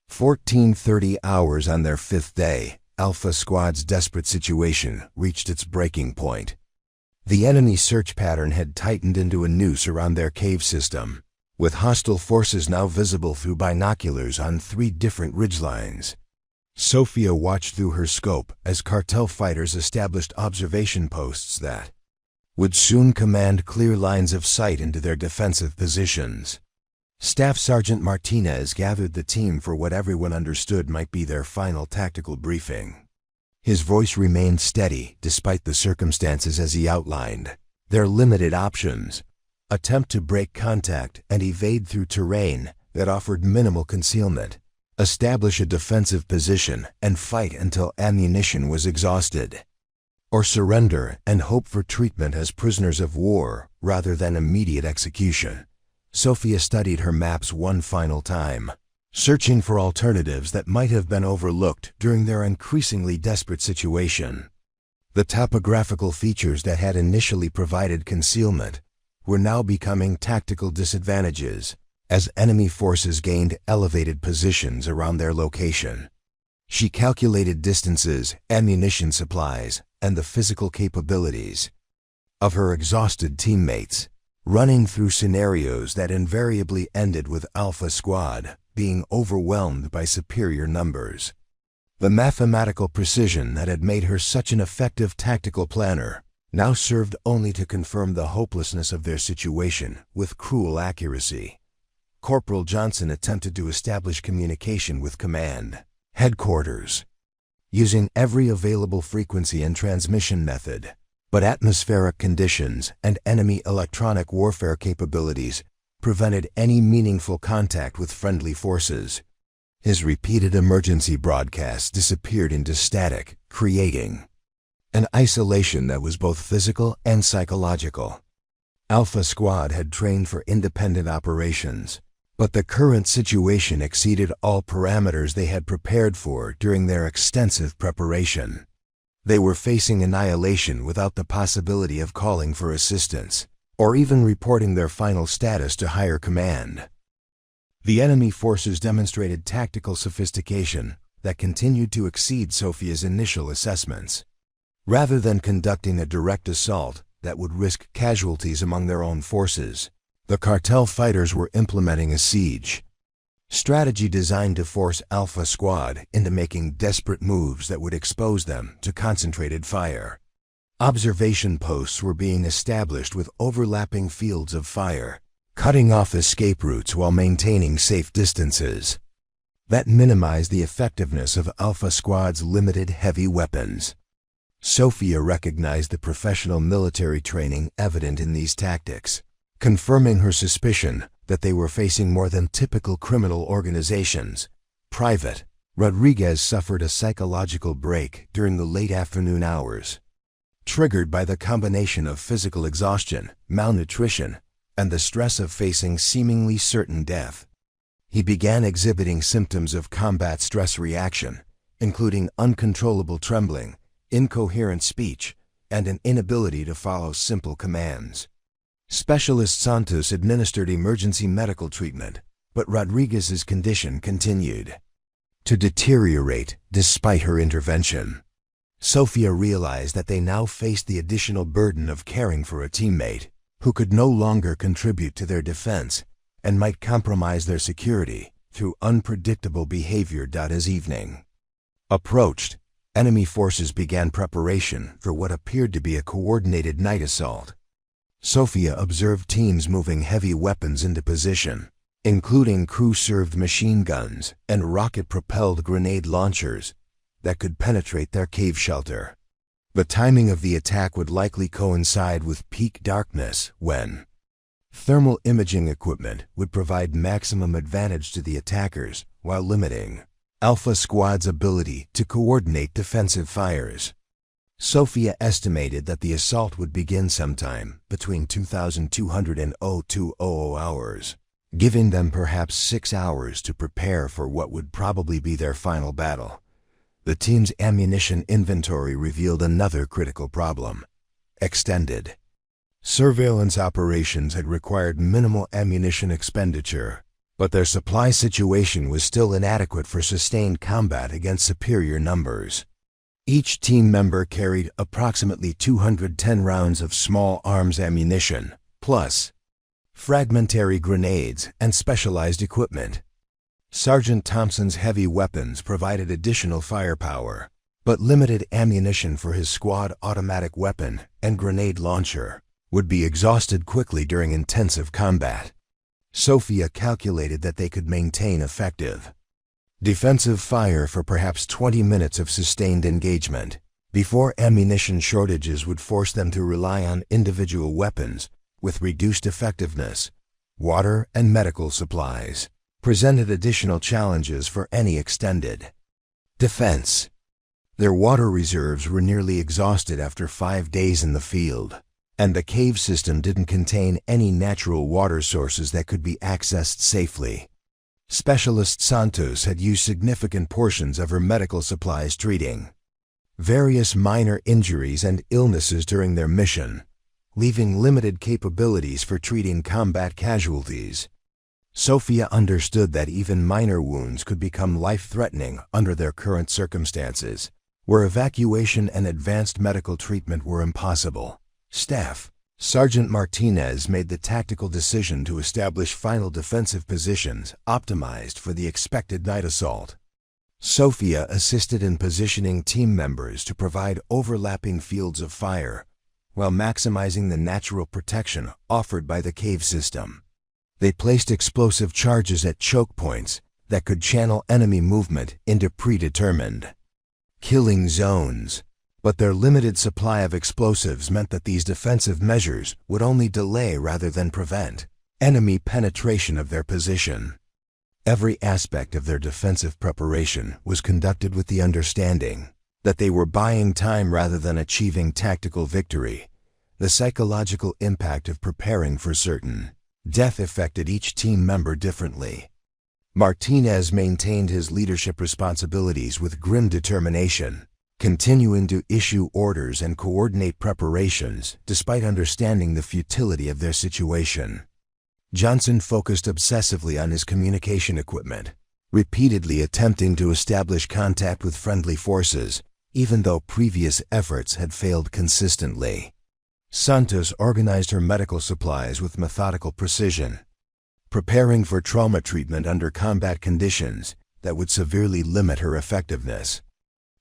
14:30 hours on their 5th day, Alpha Squad's desperate situation reached its breaking point. The enemy search pattern had tightened into a noose around their cave system, with hostile forces now visible through binoculars on 3 different ridgelines. Sophia watched through her scope as cartel fighters established observation posts that would soon command clear lines of sight into their defensive positions. Staff Sergeant Martinez gathered the team for what everyone understood might be their final tactical briefing. His voice remained steady despite the circumstances as he outlined their limited options: attempt to break contact and evade through terrain that offered minimal concealment, establish a defensive position and fight until ammunition was exhausted, or surrender and hope for treatment as prisoners of war rather than immediate execution. Sophia studied her maps one final time, searching for alternatives that might have been overlooked during their increasingly desperate situation. The topographical features that had initially provided concealment were now becoming tactical disadvantages as enemy forces gained elevated positions around their location. She calculated distances, ammunition supplies, and the physical capabilities of her exhausted teammates, running through scenarios that invariably ended with Alpha Squad being overwhelmed by superior numbers. The mathematical precision that had made her such an effective tactical planner now served only to confirm the hopelessness of their situation with cruel accuracy. Corporal Johnson attempted to establish communication with command headquarters, using every available frequency and transmission method, but atmospheric conditions and enemy electronic warfare capabilities prevented any meaningful contact with friendly forces. His repeated emergency broadcasts disappeared into static, creating an isolation that was both physical and psychological. Alpha Squad had trained for independent operations, but the current situation exceeded all parameters they had prepared for during their extensive preparation. They were facing annihilation without the possibility of calling for assistance, or even reporting their final status to higher command. The enemy forces demonstrated tactical sophistication that continued to exceed Sophia's initial assessments. Rather than conducting a direct assault that would risk casualties among their own forces, the cartel fighters were implementing a siege strategy designed to force Alpha Squad into making desperate moves that would expose them to concentrated fire. Observation posts were being established with overlapping fields of fire, cutting off escape routes while maintaining safe distances. That minimized the effectiveness of Alpha Squad's limited heavy weapons. Sophia recognized the professional military training evident in these tactics, confirming her suspicion that they were facing more than typical criminal organizations. Private Rodriguez suffered a psychological break during the late afternoon hours, triggered by the combination of physical exhaustion, malnutrition, and the stress of facing seemingly certain death. He began exhibiting symptoms of combat stress reaction, including uncontrollable trembling, incoherent speech, and an inability to follow simple commands. Specialist Santos administered emergency medical treatment, but Rodriguez's condition continued to deteriorate despite her intervention. Sophia realized that they now faced the additional burden of caring for a teammate who could no longer contribute to their defense and might compromise their security through unpredictable behavior. As evening approached, enemy forces began preparation for what appeared to be a coordinated night assault. Sophia observed teams moving heavy weapons into position, including crew-served machine guns and rocket-propelled grenade launchers that could penetrate their cave shelter. The timing of the attack would likely coincide with peak darkness when thermal imaging equipment would provide maximum advantage to the attackers while limiting Alpha Squad's ability to coordinate defensive fires. Sophia estimated that the assault would begin sometime between 2,200 and 0200 hours, giving them perhaps 6 hours to prepare for what would probably be their final battle. The team's ammunition inventory revealed another critical problem: extended surveillance operations had required minimal ammunition expenditure, but their supply situation was still inadequate for sustained combat against superior numbers. Each team member carried approximately 210 rounds of small arms ammunition, plus fragmentary grenades and specialized equipment. Sergeant Thompson's heavy weapons provided additional firepower, but limited ammunition for his squad automatic weapon and grenade launcher would be exhausted quickly during intensive combat. Sophia calculated that they could maintain effective defensive fire for perhaps 20 minutes of sustained engagement before ammunition shortages would force them to rely on individual weapons with reduced effectiveness. Water and medical supplies presented additional challenges for any extended defense. Their water reserves were nearly exhausted after 5 days in the field, and the cave system didn't contain any natural water sources that could be accessed safely. Specialist Santos had used significant portions of her medical supplies treating various minor injuries and illnesses during their mission, leaving limited capabilities for treating combat casualties. Sophia understood that even minor wounds could become life-threatening under their current circumstances, where evacuation and advanced medical treatment were impossible. Staff Sergeant Martinez made the tactical decision to establish final defensive positions optimized for the expected night assault. Sophia assisted in positioning team members to provide overlapping fields of fire, while maximizing the natural protection offered by the cave system. They placed explosive charges at choke points that could channel enemy movement into predetermined killing zones, but their limited supply of explosives meant that these defensive measures would only delay rather than prevent enemy penetration of their position. Every aspect of their defensive preparation was conducted with the understanding that they were buying time rather than achieving tactical victory. The psychological impact of preparing for certain death affected each team member differently. Martinez maintained his leadership responsibilities with grim determination, continuing to issue orders and coordinate preparations despite understanding the futility of their situation. Johnson focused obsessively on his communication equipment, repeatedly attempting to establish contact with friendly forces, even though previous efforts had failed consistently. Santos organized her medical supplies with methodical precision, preparing for trauma treatment under combat conditions that would severely limit her effectiveness.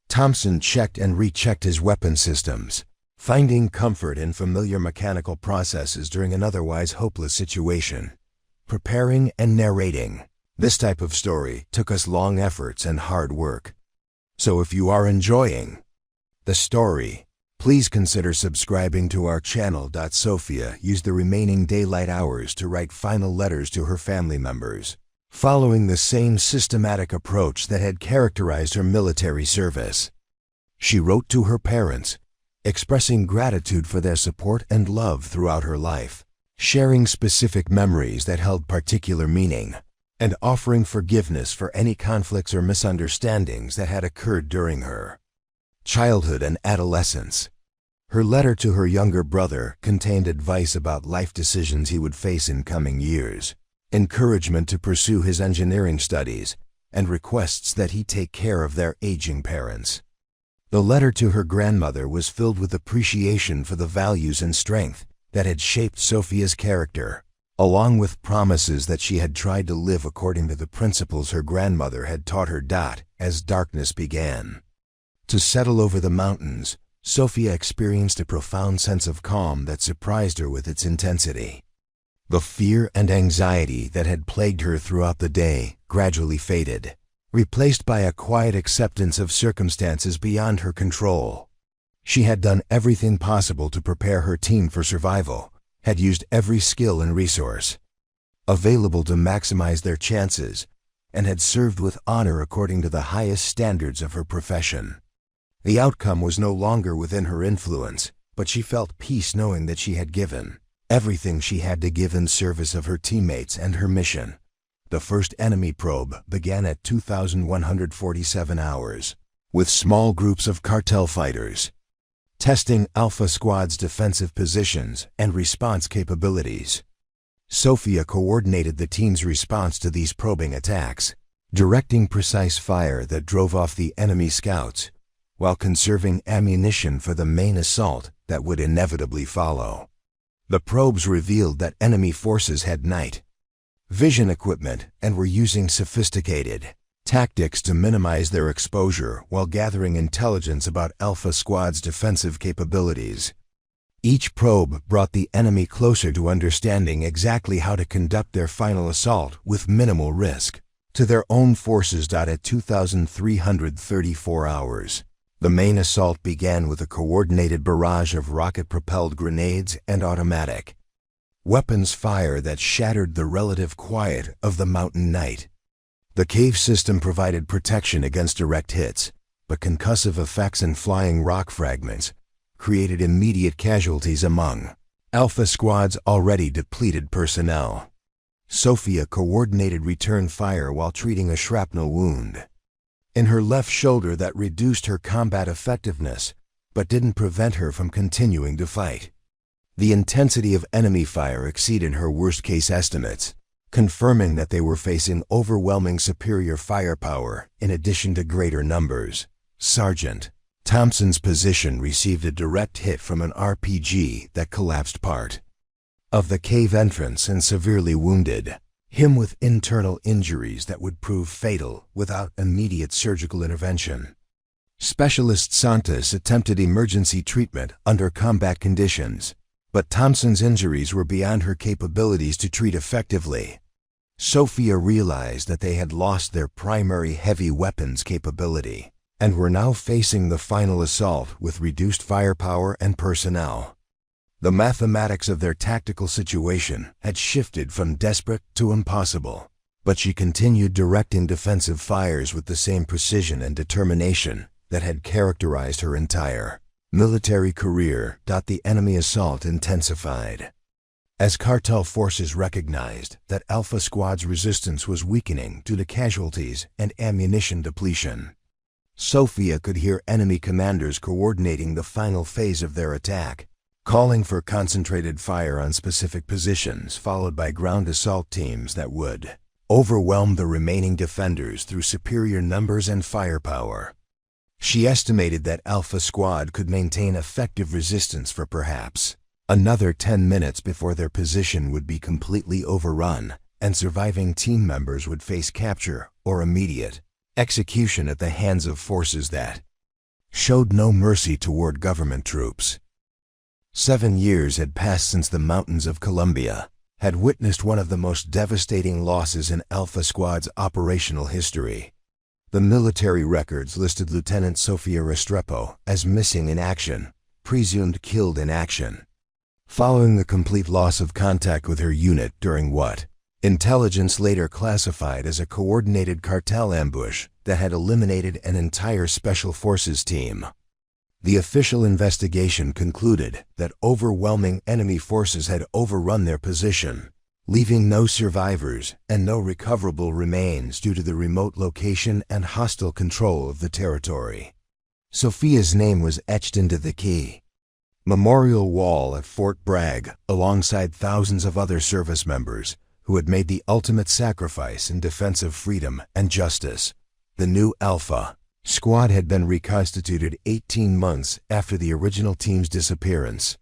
Thompson checked and rechecked his weapon systems, finding comfort in familiar mechanical processes during an otherwise hopeless situation. Preparing and narrating this type of story took us long efforts and hard work. So if you are enjoying the story, please consider subscribing to our channel. Sophia used the remaining daylight hours to write final letters to her family members, following the same systematic approach that had characterized her military service. She wrote to her parents, expressing gratitude for their support and love throughout her life, sharing specific memories that held particular meaning, and offering forgiveness for any conflicts or misunderstandings that had occurred during her childhood and adolescence. Her letter to her younger brother contained advice about life decisions he would face in coming years, encouragement to pursue his engineering studies, and requests that he take care of their aging parents. The letter to her grandmother was filled with appreciation for the values and strength that had shaped Sophia's character, along with promises that she had tried to live according to the principles her grandmother had taught her. As darkness began to settle over the mountains, Sophia experienced a profound sense of calm that surprised her with its intensity. The fear and anxiety that had plagued her throughout the day gradually faded, replaced by a quiet acceptance of circumstances beyond her control. She had done everything possible to prepare her team for survival, had used every skill and resource available to maximize their chances, and had served with honor according to the highest standards of her profession. The outcome was no longer within her influence, but she felt peace knowing that she had given everything she had to give in service of her teammates and her mission. The first enemy probe began at 2,147 hours, with small groups of cartel fighters, testing Alpha Squad's defensive positions and response capabilities. Sophia coordinated the team's response to these probing attacks, directing precise fire that drove off the enemy scouts, while conserving ammunition for the main assault that would inevitably follow. The probes revealed that enemy forces had night vision equipment and were using sophisticated tactics to minimize their exposure while gathering intelligence about Alpha Squad's defensive capabilities. Each probe brought the enemy closer to understanding exactly how to conduct their final assault with minimal risk to their own forces. At 2,334 hours, the main assault began with a coordinated barrage of rocket-propelled grenades and automatic weapons fire that shattered the relative quiet of the mountain night. The cave system provided protection against direct hits, but concussive effects and flying rock fragments created immediate casualties among Alpha Squad's already depleted personnel. Sophia coordinated return fire while treating a shrapnel wound in her left shoulder that reduced her combat effectiveness, but didn't prevent her from continuing to fight. The intensity of enemy fire exceeded her worst-case estimates, confirming that they were facing overwhelming superior firepower in addition to greater numbers. Sergeant Thompson's position received a direct hit from an RPG that collapsed part of the cave entrance and severely wounded him with internal injuries that would prove fatal without immediate surgical intervention. Specialist Santos attempted emergency treatment under combat conditions, but Thompson's injuries were beyond her capabilities to treat effectively. Sophia realized that they had lost their primary heavy weapons capability and were now facing the final assault with reduced firepower and personnel. The mathematics of their tactical situation had shifted from desperate to impossible, but she continued directing defensive fires with the same precision and determination that had characterized her entire military career. The enemy assault intensified as cartel forces recognized that Alpha Squad's resistance was weakening due to casualties and ammunition depletion. Sophia could hear enemy commanders coordinating the final phase of their attack, calling for concentrated fire on specific positions, followed by ground assault teams that would overwhelm the remaining defenders through superior numbers and firepower. She estimated that Alpha Squad could maintain effective resistance for perhaps another 10 minutes before their position would be completely overrun and surviving team members would face capture or immediate execution at the hands of forces that showed no mercy toward government troops. 7 years had passed since the mountains of Colombia had witnessed one of the most devastating losses in Alpha Squad's operational history. The military records listed Lieutenant Sofia Restrepo as missing in action, presumed killed in action, following the complete loss of contact with her unit during what intelligence later classified as a coordinated cartel ambush that had eliminated an entire special forces team. The official investigation concluded that overwhelming enemy forces had overrun their position, leaving no survivors and no recoverable remains due to the remote location and hostile control of the territory. Sophia's name was etched into the key memorial wall at Fort Bragg alongside thousands of other service members who had made the ultimate sacrifice in defense of freedom and justice. The new Alpha Squad had been reconstituted 18 months after the original team's disappearance,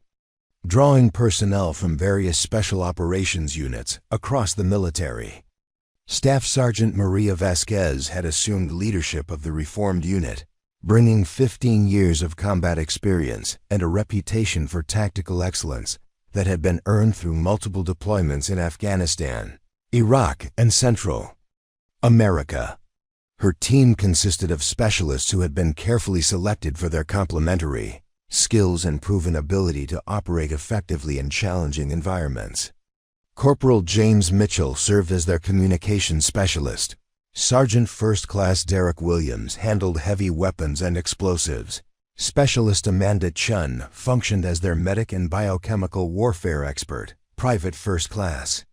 drawing personnel from various special operations units across the military. Staff Sergeant Maria Vasquez had assumed leadership of the reformed unit, bringing 15 years of combat experience and a reputation for tactical excellence that had been earned through multiple deployments in Afghanistan, Iraq, and Central America. Her team consisted of specialists who had been carefully selected for their complementary skills and proven ability to operate effectively in challenging environments. Corporal James Mitchell served as their communications specialist. Sergeant First Class Derek Williams handled heavy weapons and explosives. Specialist Amanda Chun functioned as their medic and biochemical warfare expert. Private First Class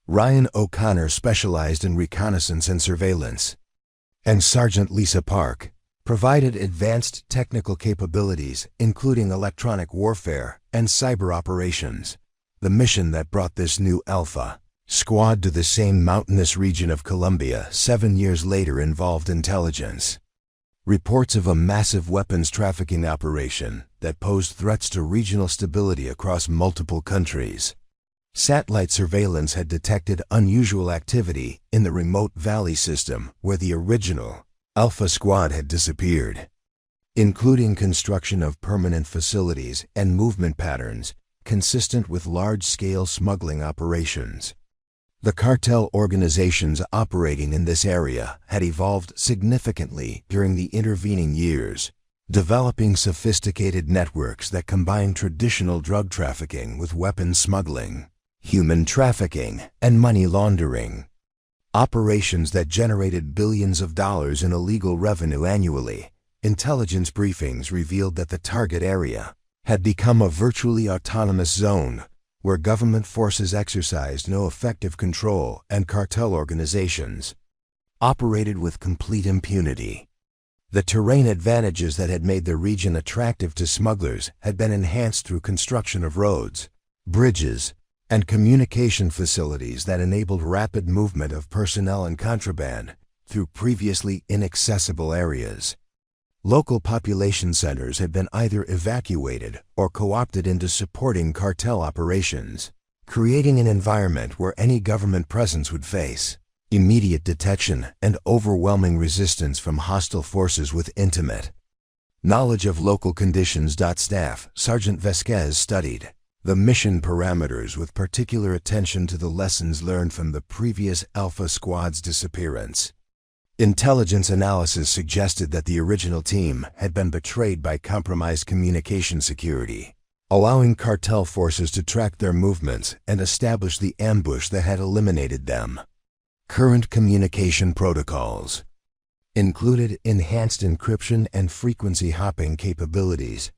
Ryan O'Connor specialized in reconnaissance and surveillance. And Sergeant Lisa Park provided advanced technical capabilities, including electronic warfare and cyber operations. The mission that brought this new Alpha Squad to the same mountainous region of Colombia 7 years later involved intelligence. Reports of a massive weapons trafficking operation that posed threats to regional stability across multiple countries. Satellite surveillance had detected unusual activity in the remote valley system where the original Alpha Squad had disappeared, including construction of permanent facilities and movement patterns consistent with large-scale smuggling operations. The cartel organizations operating in this area had evolved significantly during the intervening years, developing sophisticated networks that combined traditional drug trafficking with weapons smuggling, human trafficking, and money laundering. Operations that generated billions of dollars in illegal revenue annually. Intelligence briefings revealed that the target area had become a virtually autonomous zone where government forces exercised no effective control and cartel organizations operated with complete impunity. The terrain advantages that had made the region attractive to smugglers had been enhanced through construction of roads, bridges, and communication facilities that enabled rapid movement of personnel and contraband through previously inaccessible areas. Local population centers had been either evacuated or co-opted into supporting cartel operations, creating an environment where any government presence would face immediate detection and overwhelming resistance from hostile forces with intimate knowledge of local conditions. Staff Sergeant Vasquez studied the mission parameters with particular attention to the lessons learned from the previous Alpha Squad's disappearance. Intelligence analysis suggested that the original team had been betrayed by compromised communication security, allowing cartel forces to track their movements and establish the ambush that had eliminated them. Current communication protocols included enhanced encryption and frequency hopping capabilities,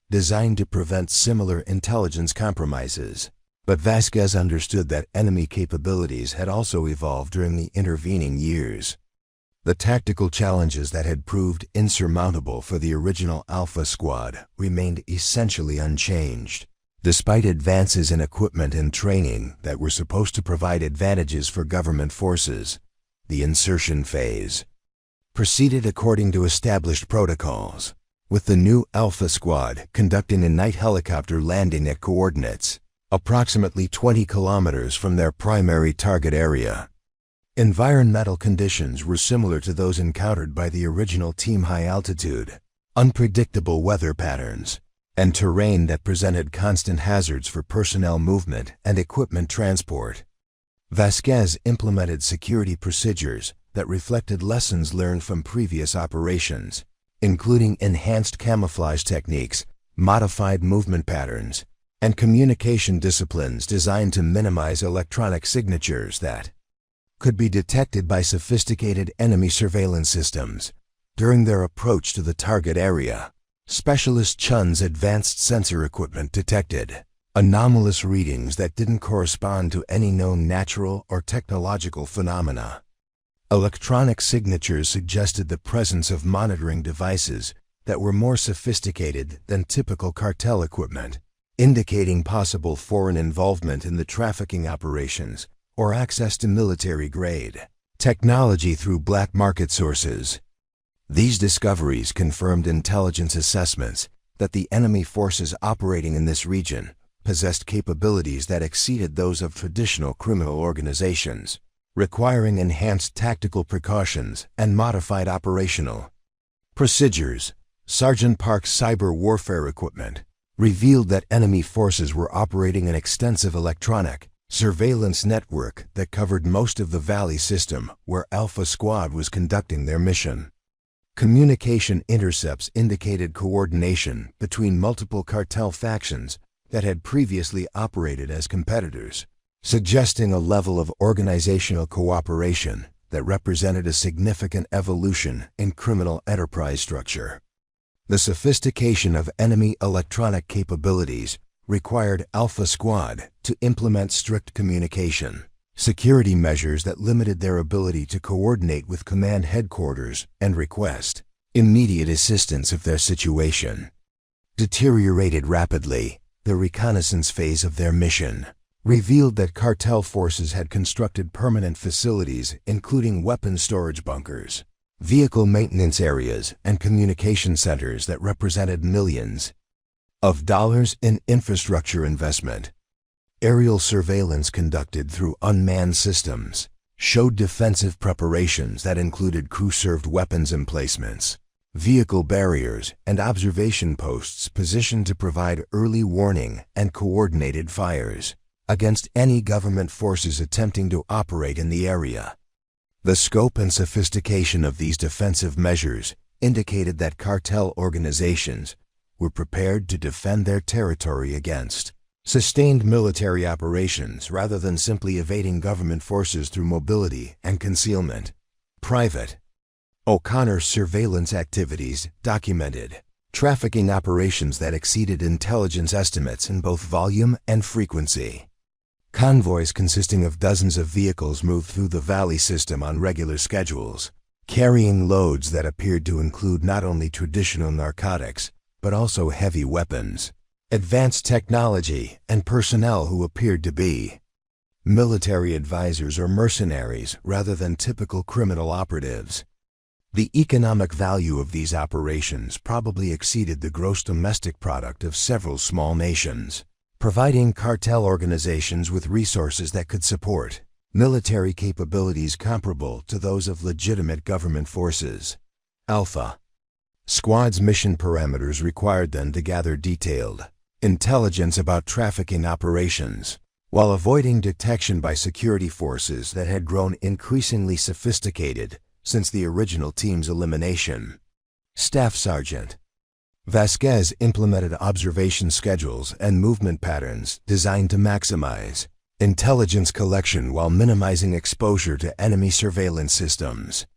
designed to prevent similar intelligence compromises. But Vasquez understood that enemy capabilities had also evolved during the intervening years. The tactical challenges that had proved insurmountable for the original Alpha Squad remained essentially unchanged. Despite advances in equipment and training that were supposed to provide advantages for government forces, the insertion phase proceeded according to established protocols, with the new Alpha Squad conducting a night helicopter landing at coordinates approximately 20 kilometers from their primary target area. Environmental conditions were similar to those encountered by the original team: high altitude, unpredictable weather patterns, and terrain that presented constant hazards for personnel movement and equipment transport. Vasquez implemented security procedures that reflected lessons learned from previous operations, including enhanced camouflage techniques, modified movement patterns, and communication disciplines designed to minimize electronic signatures that could be detected by sophisticated enemy surveillance systems. During their approach to the target area, Specialist Chun's advanced sensor equipment detected anomalous readings that didn't correspond to any known natural or technological phenomena. Electronic signatures suggested the presence of monitoring devices that were more sophisticated than typical cartel equipment, indicating possible foreign involvement in the trafficking operations or access to military-grade technology through black market sources. These discoveries confirmed intelligence assessments that the enemy forces operating in this region possessed capabilities that exceeded those of traditional criminal organizations, requiring enhanced tactical precautions and modified operational procedures. Sergeant Park's cyber warfare equipment revealed that enemy forces were operating an extensive electronic surveillance network that covered most of the Valley system where Alpha Squad was conducting their mission. Communication intercepts indicated coordination between multiple cartel factions that had previously operated as competitors, suggesting a level of organizational cooperation that represented a significant evolution in criminal enterprise structure. The sophistication of enemy electronic capabilities required Alpha Squad to implement strict communication, security measures that limited their ability to coordinate with command headquarters and request immediate assistance if their situation deteriorated rapidly. The reconnaissance phase of their mission revealed that cartel forces had constructed permanent facilities including weapon storage bunkers, vehicle maintenance areas, and communication centers that represented millions of dollars in infrastructure investment. Aerial surveillance conducted through unmanned systems showed defensive preparations that included crew-served weapons emplacements, vehicle barriers, and observation posts positioned to provide early warning and coordinated fires against any government forces attempting to operate in the area. The scope and sophistication of these defensive measures indicated that cartel organizations were prepared to defend their territory against sustained military operations rather than simply evading government forces through mobility and concealment. Private O'Connor's surveillance activities documented trafficking operations that exceeded intelligence estimates in both volume and frequency. Convoys consisting of dozens of vehicles moved through the Valley system on regular schedules, carrying loads that appeared to include not only traditional narcotics, but also heavy weapons, advanced technology, and personnel who appeared to be military advisors or mercenaries rather than typical criminal operatives. The economic value of these operations probably exceeded the gross domestic product of several small nations, providing cartel organizations with resources that could support military capabilities comparable to those of legitimate government forces. Alpha Squad's mission parameters required them to gather detailed intelligence about trafficking operations, while avoiding detection by security forces that had grown increasingly sophisticated since the original team's elimination. Staff Sergeant Vasquez implemented observation schedules and movement patterns designed to maximize intelligence collection while minimizing exposure to enemy surveillance systems.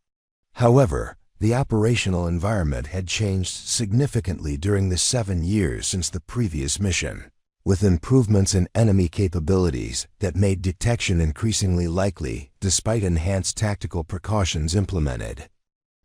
However, the operational environment had changed significantly during the 7 years since the previous mission, with improvements in enemy capabilities that made detection increasingly likely despite enhanced tactical precautions implemented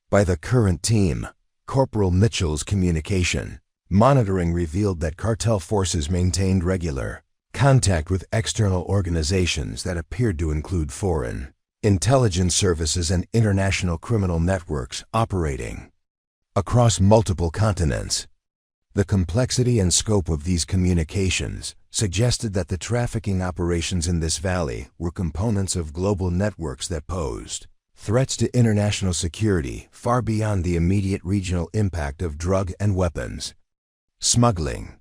by the current team. Corporal Mitchell's communication monitoring revealed that cartel forces maintained regular contact with external organizations that appeared to include foreign intelligence services and international criminal networks operating across multiple continents. The complexity and scope of these communications suggested that the trafficking operations in this valley were components of global networks that posed threats to international security far beyond the immediate regional impact of drug and weapons smuggling.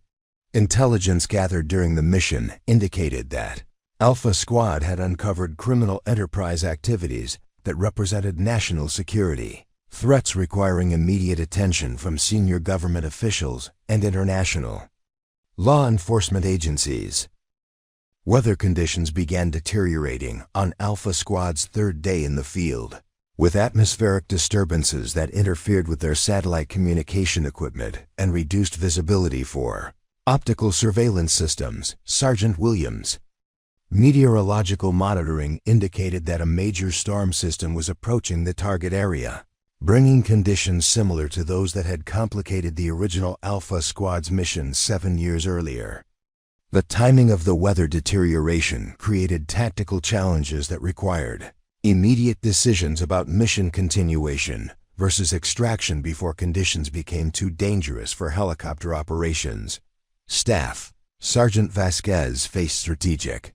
Intelligence gathered during the mission indicated that Alpha Squad had uncovered criminal enterprise activities that represented national security threats requiring immediate attention from senior government officials and international law enforcement agencies. Weather conditions began deteriorating on Alpha Squad's third day in the field, with atmospheric disturbances that interfered with their satellite communication equipment and reduced visibility for optical surveillance systems. Sergeant Williams' meteorological monitoring indicated that a major storm system was approaching the target area, bringing conditions similar to those that had complicated the original Alpha Squad's mission 7 years earlier. The timing of the weather deterioration created tactical challenges that required immediate decisions about mission continuation versus extraction before conditions became too dangerous for helicopter operations. Staff Sergeant Vasquez faced strategic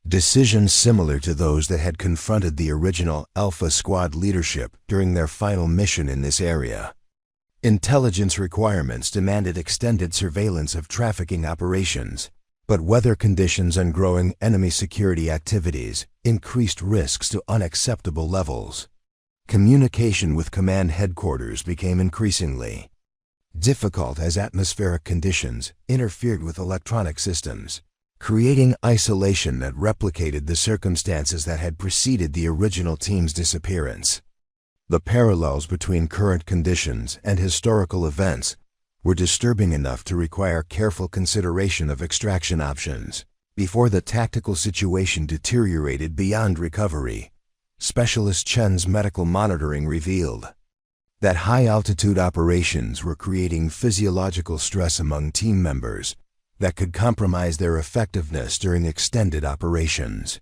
decisions similar to those that had confronted the original Alpha Squad leadership during their final mission in this area. Intelligence requirements demanded extended surveillance of trafficking operations, but weather conditions and growing enemy security activities increased risks to unacceptable levels. Communication with command headquarters became increasingly difficult as atmospheric conditions interfered with electronic systems, creating isolation that replicated the circumstances that had preceded the original team's disappearance. The parallels between current conditions and historical events were disturbing enough to require careful consideration of extraction options. Before the tactical situation deteriorated beyond recovery, Specialist Chen's medical monitoring revealed that high-altitude operations were creating physiological stress among team members that could compromise their effectiveness during extended operations.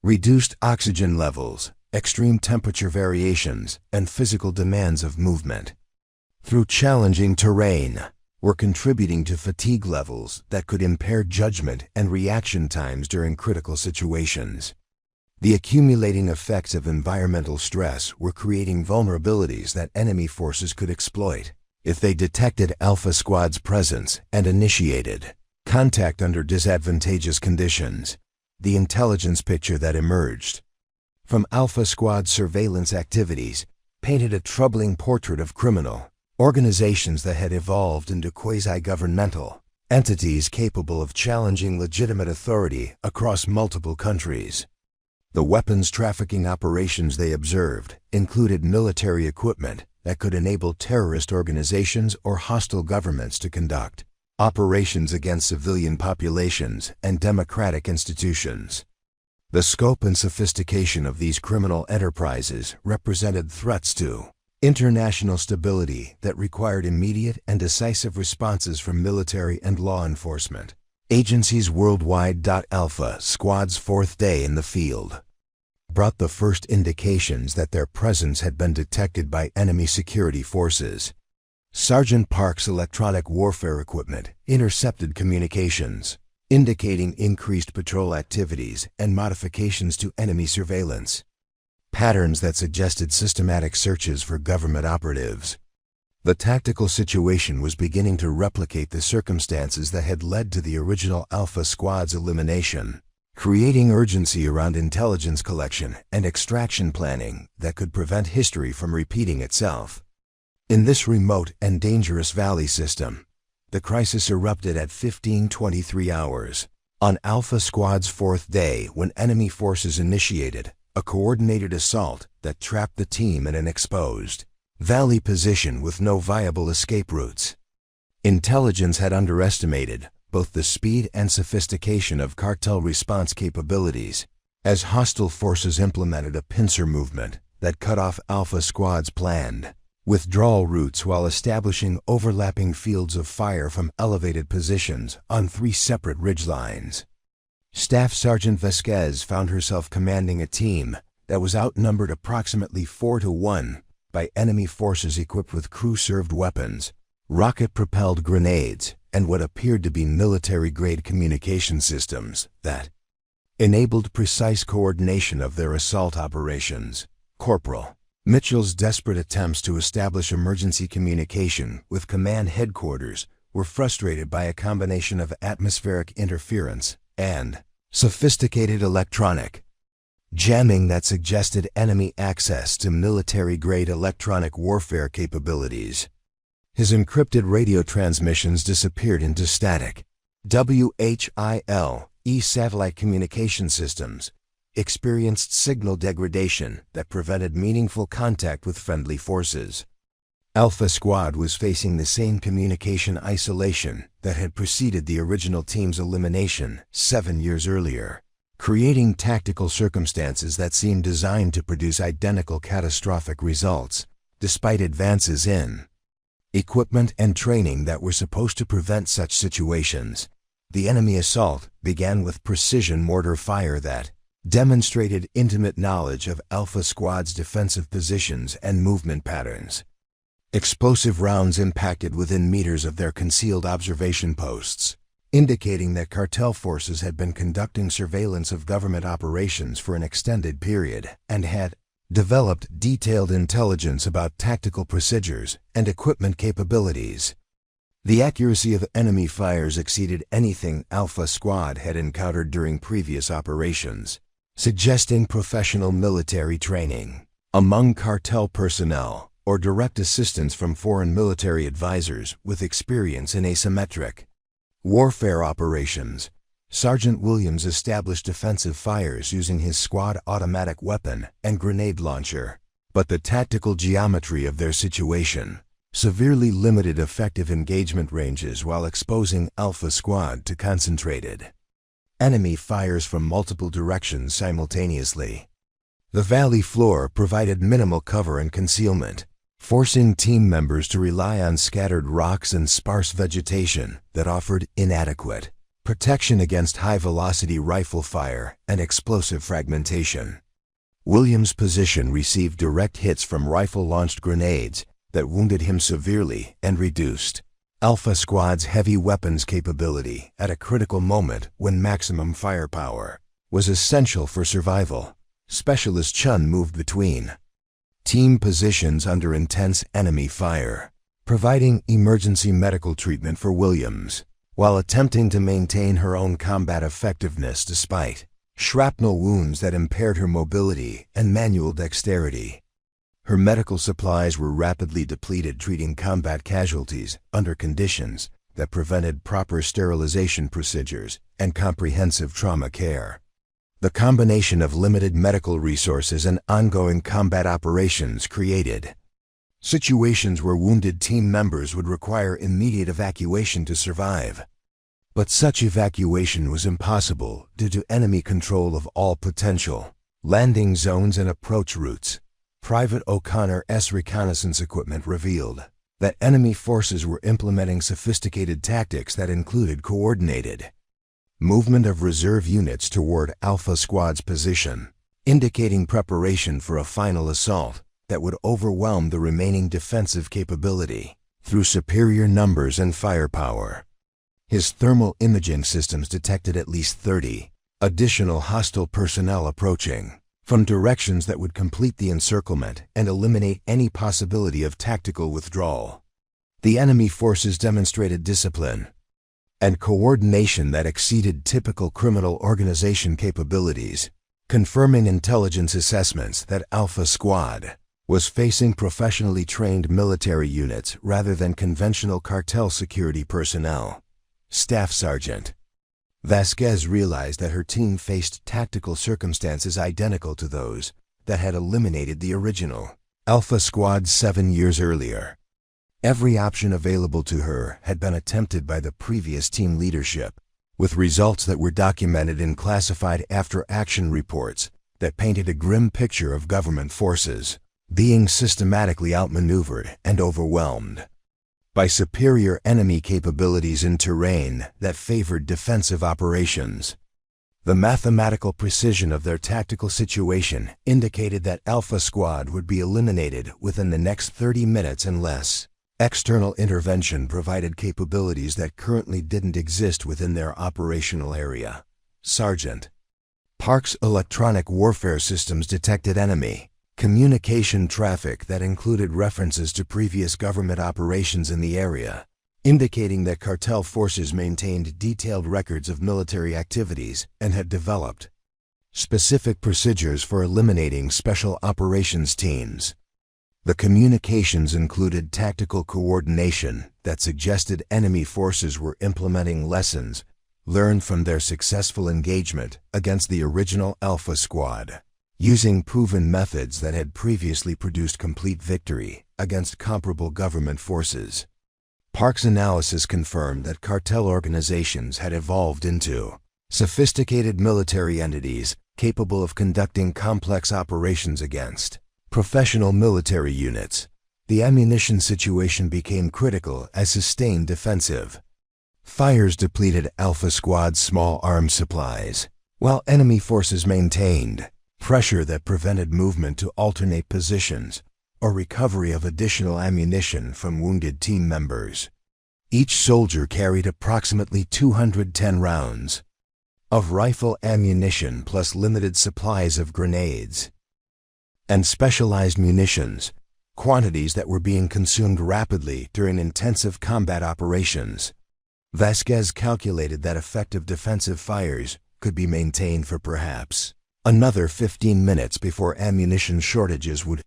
Reduced oxygen levels, extreme temperature variations, and physical demands of movement through challenging terrain were contributing to fatigue levels that could impair judgment and reaction times during critical situations. The accumulating effects of environmental stress were creating vulnerabilities that enemy forces could exploit if they detected Alpha Squad's presence and initiated contact under disadvantageous conditions. The intelligence picture that emerged from Alpha Squad's surveillance activities painted a troubling portrait of criminal organizations that had evolved into quasi-governmental entities capable of challenging legitimate authority across multiple countries. The weapons trafficking operations they observed included military equipment that could enable terrorist organizations or hostile governments to conduct operations against civilian populations and democratic institutions. The scope and sophistication of these criminal enterprises represented threats to international stability that required immediate and decisive responses from military and law enforcement agencies worldwide. Alpha Squad's fourth day in the field brought the first indications that their presence had been detected by enemy security forces. Sergeant Park's electronic warfare equipment intercepted communications, indicating increased patrol activities and modifications to enemy surveillance, patterns that suggested systematic searches for government operatives. The tactical situation was beginning to replicate the circumstances that had led to the original Alpha Squad's elimination, creating urgency around intelligence collection and extraction planning that could prevent history from repeating itself. In this remote and dangerous valley system, the crisis erupted at 15:23 hours on Alpha Squad's fourth day when enemy forces initiated a coordinated assault that trapped the team in an exposed valley position with no viable escape routes. Intelligence had underestimated both the speed and sophistication of cartel response capabilities, as hostile forces implemented a pincer movement that cut off Alpha Squad's planned withdrawal routes while establishing overlapping fields of fire from elevated positions on 3 separate ridgelines. Staff Sergeant Vasquez found herself commanding a team that was outnumbered approximately 4-1 by enemy forces equipped with crew-served weapons, rocket-propelled grenades, and what appeared to be military-grade communication systems that enabled precise coordination of their assault operations. Corporal Mitchell's desperate attempts to establish emergency communication with command headquarters were frustrated by a combination of atmospheric interference and sophisticated electronic jamming that suggested enemy access to military-grade electronic warfare capabilities. His encrypted radio transmissions disappeared into static. WHIL-E satellite communication systems experienced signal degradation that prevented meaningful contact with friendly forces. Alpha Squad was facing the same communication isolation that had preceded the original team's elimination 7 years earlier, creating tactical circumstances that seemed designed to produce identical catastrophic results, despite advances in equipment and training that were supposed to prevent such situations. The enemy assault began with precision mortar fire that demonstrated intimate knowledge of Alpha Squad's defensive positions and movement patterns. Explosive rounds impacted within meters of their concealed observation posts, indicating that cartel forces had been conducting surveillance of government operations for an extended period and had developed detailed intelligence about tactical procedures and equipment capabilities. The accuracy of enemy fires exceeded anything Alpha Squad had encountered during previous operations, suggesting professional military training among cartel personnel or direct assistance from foreign military advisors with experience in asymmetric warfare operations. Sergeant Williams established defensive fires using his squad automatic weapon and grenade launcher, but the tactical geometry of their situation severely limited effective engagement ranges while exposing Alpha Squad to concentrated enemy fires from multiple directions simultaneously. The valley floor provided minimal cover and concealment, forcing team members to rely on scattered rocks and sparse vegetation that offered inadequate protection against high-velocity rifle fire and explosive fragmentation. Williams' position received direct hits from rifle-launched grenades that wounded him severely and reduced Alpha Squad's heavy weapons capability at a critical moment when maximum firepower was essential for survival. Specialist Chun moved between team positions under intense enemy fire, providing emergency medical treatment for Williams, while attempting to maintain her own combat effectiveness despite shrapnel wounds that impaired her mobility and manual dexterity. Her medical supplies were rapidly depleted, treating combat casualties under conditions that prevented proper sterilization procedures and comprehensive trauma care. The combination of limited medical resources and ongoing combat operations created situations where wounded team members would require immediate evacuation to survive. But such evacuation was impossible due to enemy control of all potential landing zones and approach routes. Private O'Connor's reconnaissance equipment revealed that enemy forces were implementing sophisticated tactics that included coordinated movement of reserve units toward Alpha Squad's position, indicating preparation for a final assault that would overwhelm the remaining defensive capability through superior numbers and firepower. His thermal imaging systems detected at least 30 additional hostile personnel approaching from directions that would complete the encirclement and eliminate any possibility of tactical withdrawal. The enemy forces demonstrated discipline and coordination that exceeded typical criminal organization capabilities, confirming intelligence assessments that Alpha Squad was facing professionally trained military units rather than conventional cartel security personnel. Staff Sergeant Vasquez realized that her team faced tactical circumstances identical to those that had eliminated the original Alpha Squad 7 years earlier. Every option available to her had been attempted by the previous team leadership, with results that were documented in classified after-action reports that painted a grim picture of government forces being systematically outmaneuvered and overwhelmed by superior enemy capabilities in terrain that favored defensive operations. The mathematical precision of their tactical situation indicated that Alpha Squad would be eliminated within the next 30 minutes unless external intervention provided capabilities that currently didn't exist within their operational area. Sergeant Park's electronic warfare systems detected enemy communication traffic that included references to previous government operations in the area, indicating that cartel forces maintained detailed records of military activities and had developed specific procedures for eliminating special operations teams. The communications included tactical coordination that suggested enemy forces were implementing lessons learned from their successful engagement against the original Alpha Squad, using proven methods that had previously produced complete victory against comparable government forces. Park's analysis confirmed that cartel organizations had evolved into sophisticated military entities capable of conducting complex operations against professional military units. The ammunition situation became critical as sustained defensive fires depleted Alpha Squad's small arms supplies, while enemy forces maintained pressure that prevented movement to alternate positions or recovery of additional ammunition from wounded team members. Each soldier carried approximately 210 rounds of rifle ammunition plus limited supplies of grenades. and specialized munitions, quantities that were being consumed rapidly during intensive combat operations. Vasquez calculated that effective defensive fires could be maintained for perhaps another 15 minutes before ammunition shortages would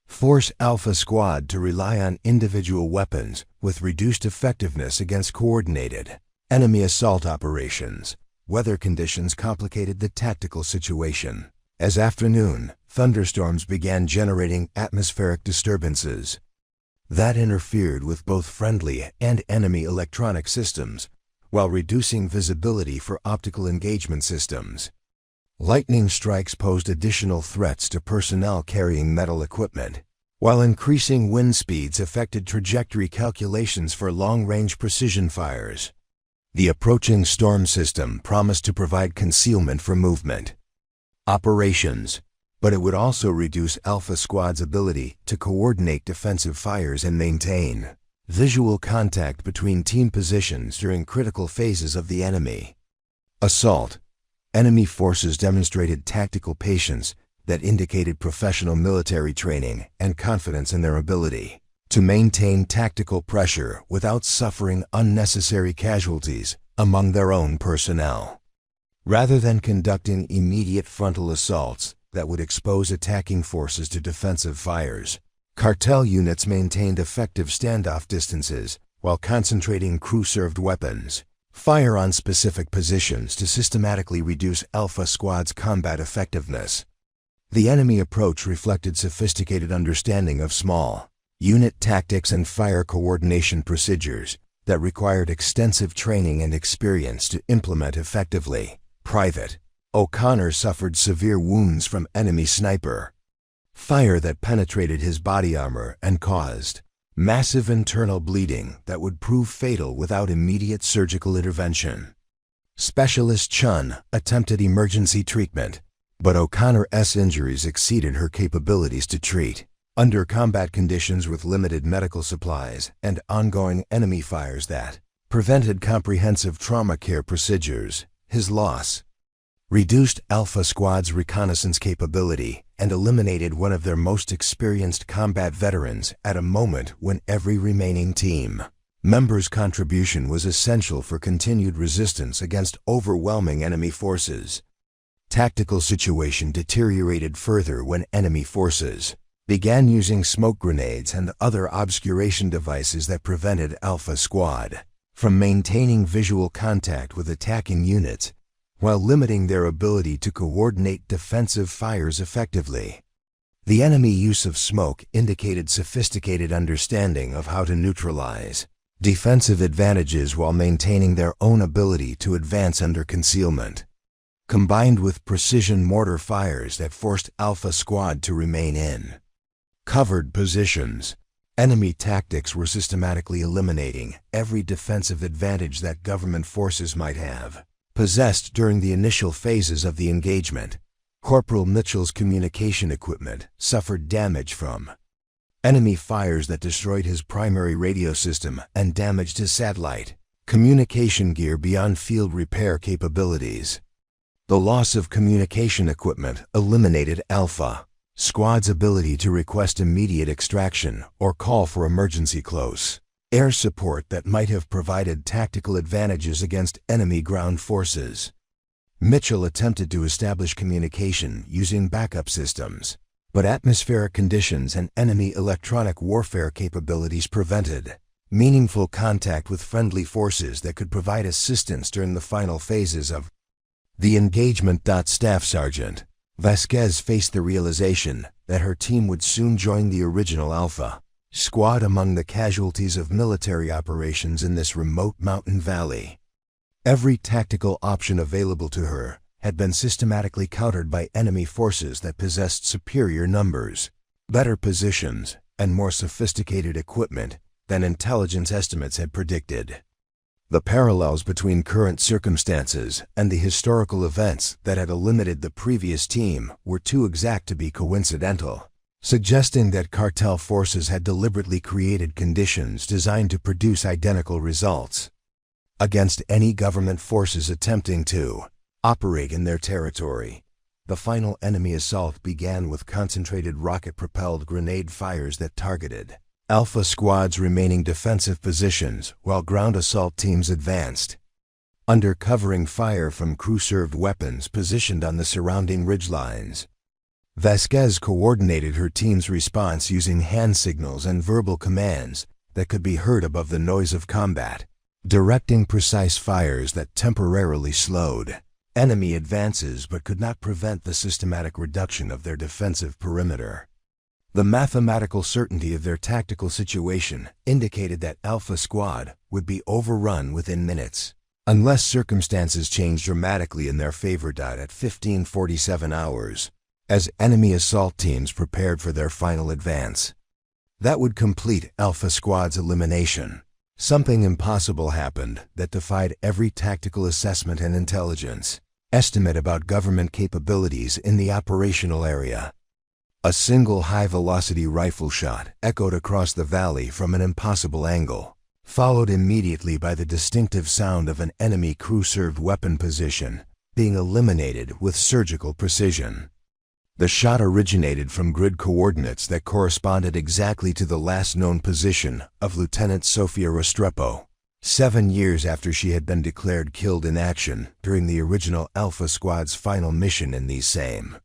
force Alpha Squad to rely on individual weapons with reduced effectiveness against coordinated enemy assault operations. Weather conditions complicated the tactical situation. As afternoon, thunderstorms began generating atmospheric disturbances that interfered with both friendly and enemy electronic systems, while reducing visibility for optical engagement systems. Lightning strikes posed additional threats to personnel carrying metal equipment, while increasing wind speeds affected trajectory calculations for long-range precision fires. The approaching storm system promised to provide concealment for movement operations, but it would also reduce Alpha Squad's ability to coordinate defensive fires and maintain visual contact between team positions during critical phases of the enemy assault. Enemy forces demonstrated tactical patience that indicated professional military training and confidence in their ability to maintain tactical pressure without suffering unnecessary casualties among their own personnel. Rather than conducting immediate frontal assaults that would expose attacking forces to defensive fires, cartel units maintained effective standoff distances while concentrating crew-served weapons fire on specific positions to systematically reduce Alpha Squad's combat effectiveness. The enemy approach reflected sophisticated understanding of small unit tactics and fire coordination procedures that required extensive training and experience to implement effectively. Private O'Connor suffered severe wounds from enemy sniper fire that penetrated his body armor and caused massive internal bleeding that would prove fatal without immediate surgical intervention. Specialist Chun attempted emergency treatment, but O'Connor's injuries exceeded her capabilities to treat. Under combat conditions with limited medical supplies and ongoing enemy fires that prevented comprehensive trauma care procedures, his loss reduced Alpha Squad's reconnaissance capability and eliminated one of their most experienced combat veterans at a moment when every remaining team member's contribution was essential for continued resistance against overwhelming enemy forces. Tactical situation deteriorated further when enemy forces began using smoke grenades and other obscuration devices that prevented Alpha Squad from maintaining visual contact with attacking units, while limiting their ability to coordinate defensive fires effectively. The enemy use of smoke indicated sophisticated understanding of how to neutralize defensive advantages while maintaining their own ability to advance under concealment. Combined with precision mortar fires that forced Alpha Squad to remain in covered positions, enemy tactics were systematically eliminating every defensive advantage that government forces might have possessed during the initial phases of the engagement. Corporal Mitchell's communication equipment suffered damage from enemy fires that destroyed his primary radio system and damaged his satellite communication gear beyond field repair capabilities. The loss of communication equipment eliminated Alpha Squad's ability to request immediate extraction or call for emergency close air support that might have provided tactical advantages against enemy ground forces. Mitchell attempted to establish communication using backup systems, but atmospheric conditions and enemy electronic warfare capabilities prevented meaningful contact with friendly forces that could provide assistance during the final phases of the engagement. Staff Sergeant Vasquez faced the realization that her team would soon join the original Alpha Squad among the casualties of military operations in this remote mountain valley. Every tactical option available to her had been systematically countered by enemy forces that possessed superior numbers, better positions, and more sophisticated equipment than intelligence estimates had predicted. The parallels between current circumstances and the historical events that had eliminated the previous team were too exact to be coincidental, suggesting that cartel forces had deliberately created conditions designed to produce identical results against any government forces attempting to operate in their territory. The final enemy assault began with concentrated rocket-propelled grenade fires that targeted Alpha Squad's remaining defensive positions while ground assault teams advanced. Under covering fire from crew-served weapons positioned on the surrounding ridgelines, Vasquez coordinated her team's response using hand signals and verbal commands that could be heard above the noise of combat, directing precise fires that temporarily slowed enemy advances but could not prevent the systematic reduction of their defensive perimeter. The mathematical certainty of their tactical situation indicated that Alpha Squad would be overrun within minutes, unless circumstances changed dramatically in their favor. At 15:47 hours, as enemy assault teams prepared for their final advance, that would complete Alpha Squad's elimination. Something impossible happened that defied every tactical assessment and intelligence estimate about government capabilities in the operational area. A single high-velocity rifle shot echoed across the valley from an impossible angle, followed immediately by the distinctive sound of an enemy crew-served weapon position being eliminated with surgical precision. The shot originated from grid coordinates that corresponded exactly to the last known position of Lieutenant Sofia Restrepo, 7 years after she had been declared killed in action during the original Alpha Squad's final mission in these same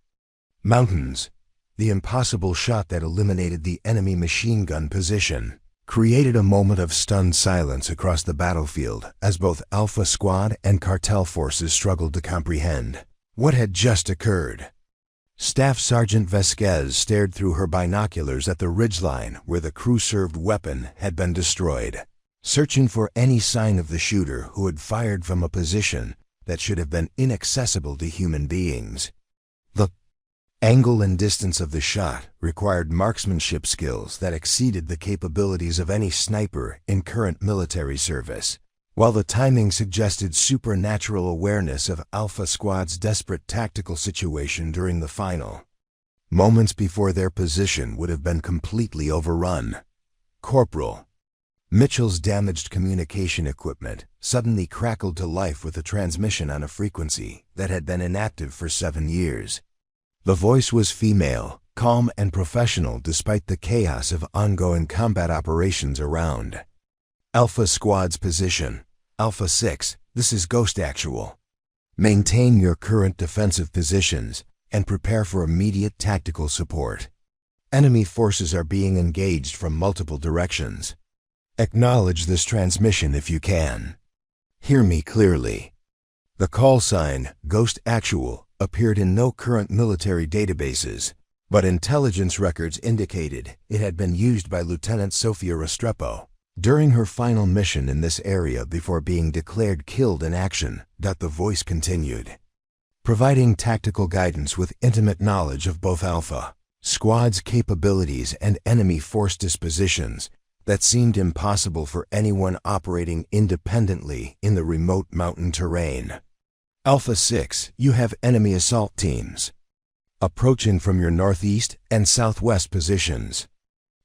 mountains. The impossible shot that eliminated the enemy machine gun position created a moment of stunned silence across the battlefield as both Alpha Squad and cartel forces struggled to comprehend what had just occurred. Staff Sergeant Vasquez stared through her binoculars at the ridgeline where the crew-served weapon had been destroyed, searching for any sign of the shooter who had fired from a position that should have been inaccessible to human beings. The angle and distance of the shot required marksmanship skills that exceeded the capabilities of any sniper in current military service, while the timing suggested supernatural awareness of Alpha Squad's desperate tactical situation during the final moments before their position would have been completely overrun. Corporal Mitchell's damaged communication equipment suddenly crackled to life with a transmission on a frequency that had been inactive for 7 years. The voice was female, calm and professional despite the chaos of ongoing combat operations around. Alpha Squad's position. Alpha 6, this is Ghost Actual. Maintain your current defensive positions and prepare for immediate tactical support. Enemy forces are being engaged from multiple directions. Acknowledge this transmission if you can. Hear me clearly. The call sign, Ghost Actual, appeared in no current military databases, but intelligence records indicated it had been used by Lieutenant Sofia Restrepo during her final mission in this area before being declared killed in action. The voice continued, providing tactical guidance with intimate knowledge of both Alpha Squad's capabilities and enemy force dispositions that seemed impossible for anyone operating independently in the remote mountain terrain. Alpha 6, you have enemy assault teams approaching from your northeast and southwest positions.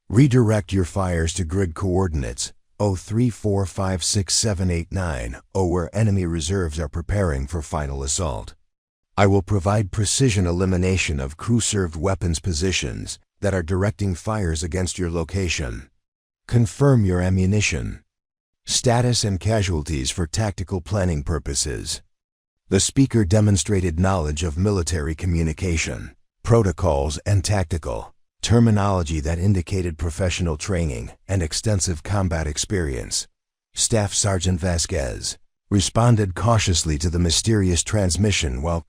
Redirect your fires to grid coordinates 034567890 where enemy reserves are preparing for final assault. I will provide precision elimination of crew-served weapons positions that are directing fires against your location. Confirm your ammunition status and casualties for tactical planning purposes. The speaker demonstrated knowledge of military communication, protocols, and tactical terminology that indicated professional training and extensive combat experience. Staff Sergeant Vasquez responded cautiously to the mysterious transmission while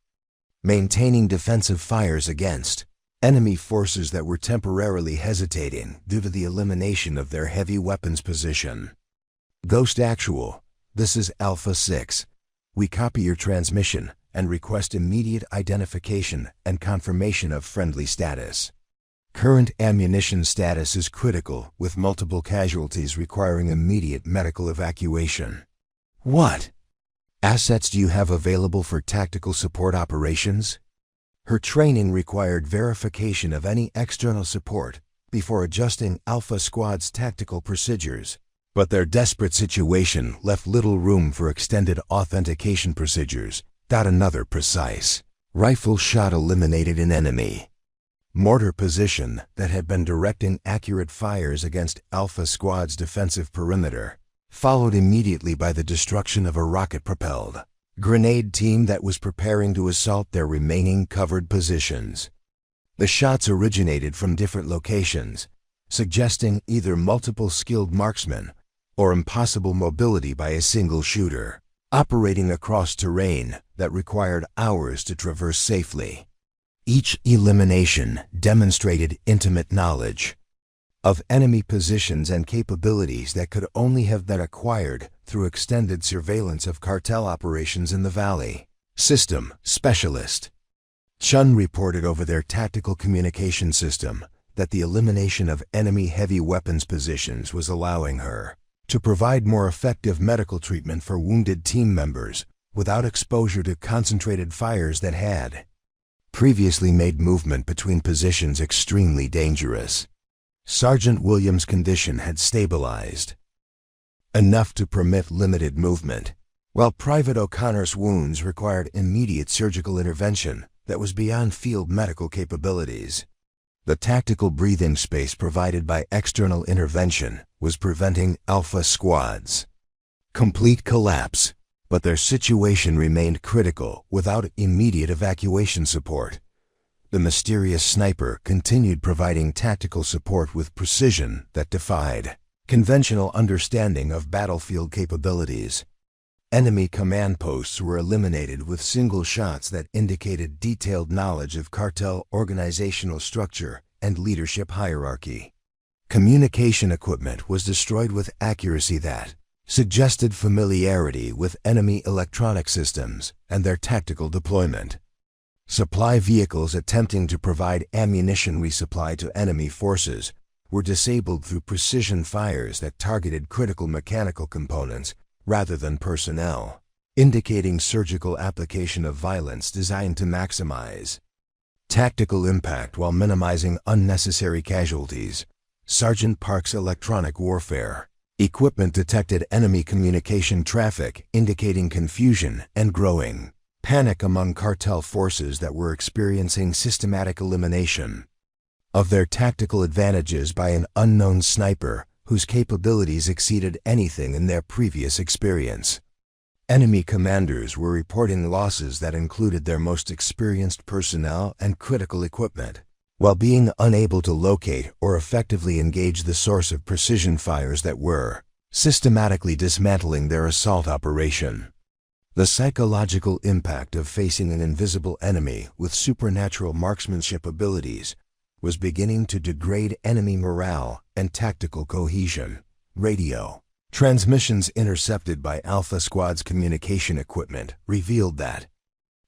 maintaining defensive fires against enemy forces that were temporarily hesitating due to the elimination of their heavy weapons position. Ghost Actual, this is Alpha 6. We copy your transmission and request immediate identification and confirmation of friendly status. Current ammunition status is critical, with multiple casualties requiring immediate medical evacuation. What assets do you have available for tactical support operations? Her training required verification of any external support before adjusting Alpha Squad's tactical procedures, but their desperate situation left little room for extended authentication procedures. Another precise Rifle shot eliminated an enemy mortar position that had been directing accurate fires against Alpha Squad's defensive perimeter, followed immediately by the destruction of a rocket-propelled grenade team that was preparing to assault their remaining covered positions. The shots originated from different locations, suggesting either multiple skilled marksmen or impossible mobility by a single shooter, operating across terrain that required hours to traverse safely. Each elimination demonstrated intimate knowledge of enemy positions and capabilities that could only have been acquired through extended surveillance of cartel operations in the valley. System Specialist Chun reported over their tactical communication system that the elimination of enemy heavy weapons positions was allowing her to provide more effective medical treatment for wounded team members without exposure to concentrated fires that had previously made movement between positions extremely dangerous. Sergeant Williams' condition had stabilized enough to permit limited movement, while Private O'Connor's wounds required immediate surgical intervention that was beyond field medical capabilities. The tactical breathing space provided by external intervention was preventing Alpha Squad's complete collapse, but their situation remained critical without immediate evacuation support. The mysterious sniper continued providing tactical support with precision that defied conventional understanding of battlefield capabilities. Enemy command posts were eliminated with single shots that indicated detailed knowledge of cartel organizational structure and leadership hierarchy. Communication equipment was destroyed with accuracy that suggested familiarity with enemy electronic systems and their tactical deployment. Supply vehicles attempting to provide ammunition resupply to enemy forces were disabled through precision fires that targeted critical mechanical components rather than personnel, indicating surgical application of violence designed to maximize tactical impact while minimizing unnecessary casualties. Sergeant Park's electronic warfare equipment detected enemy communication traffic, indicating confusion and growing panic among cartel forces that were experiencing systematic elimination of their tactical advantages by an unknown sniper whose capabilities exceeded anything in their previous experience. Enemy commanders were reporting losses that included their most experienced personnel and critical equipment, while being unable to locate or effectively engage the source of precision fires that were systematically dismantling their assault operation. The psychological impact of facing an invisible enemy with supernatural marksmanship abilities was beginning to degrade enemy morale and tactical cohesion. Radio transmissions intercepted by Alpha Squad's communication equipment revealed that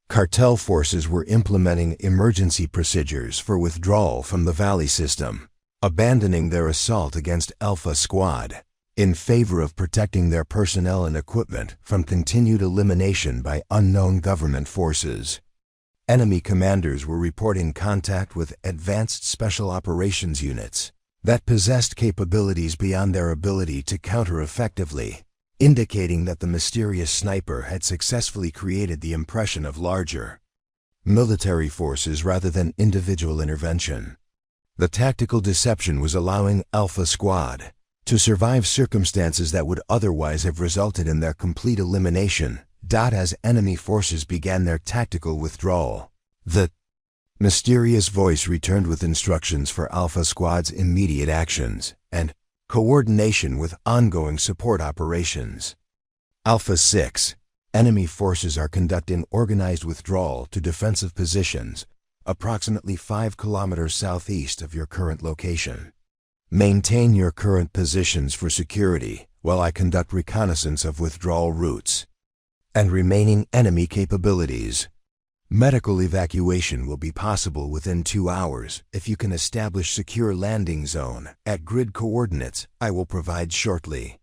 cartel forces were implementing emergency procedures for withdrawal from the Valley system, abandoning their assault against Alpha Squad in favor of protecting their personnel and equipment from continued elimination by unknown government forces. Enemy commanders were reporting contact with advanced special operations units that possessed capabilities beyond their ability to counter effectively, indicating that the mysterious sniper had successfully created the impression of larger military forces rather than individual intervention. The tactical deception was allowing Alpha Squad to survive circumstances that would otherwise have resulted in their complete elimination. As enemy forces began their tactical withdrawal, the mysterious voice returned with instructions for Alpha Squad's immediate actions and coordination with ongoing support operations. Alpha 6. Enemy forces are conducting organized withdrawal to defensive positions approximately 5 kilometers southeast of your current location. Maintain your current positions for security while I conduct reconnaissance of withdrawal routes and remaining enemy capabilities. Medical evacuation will be possible within 2 hours if you can establish secure landing zone at grid coordinates I will provide shortly.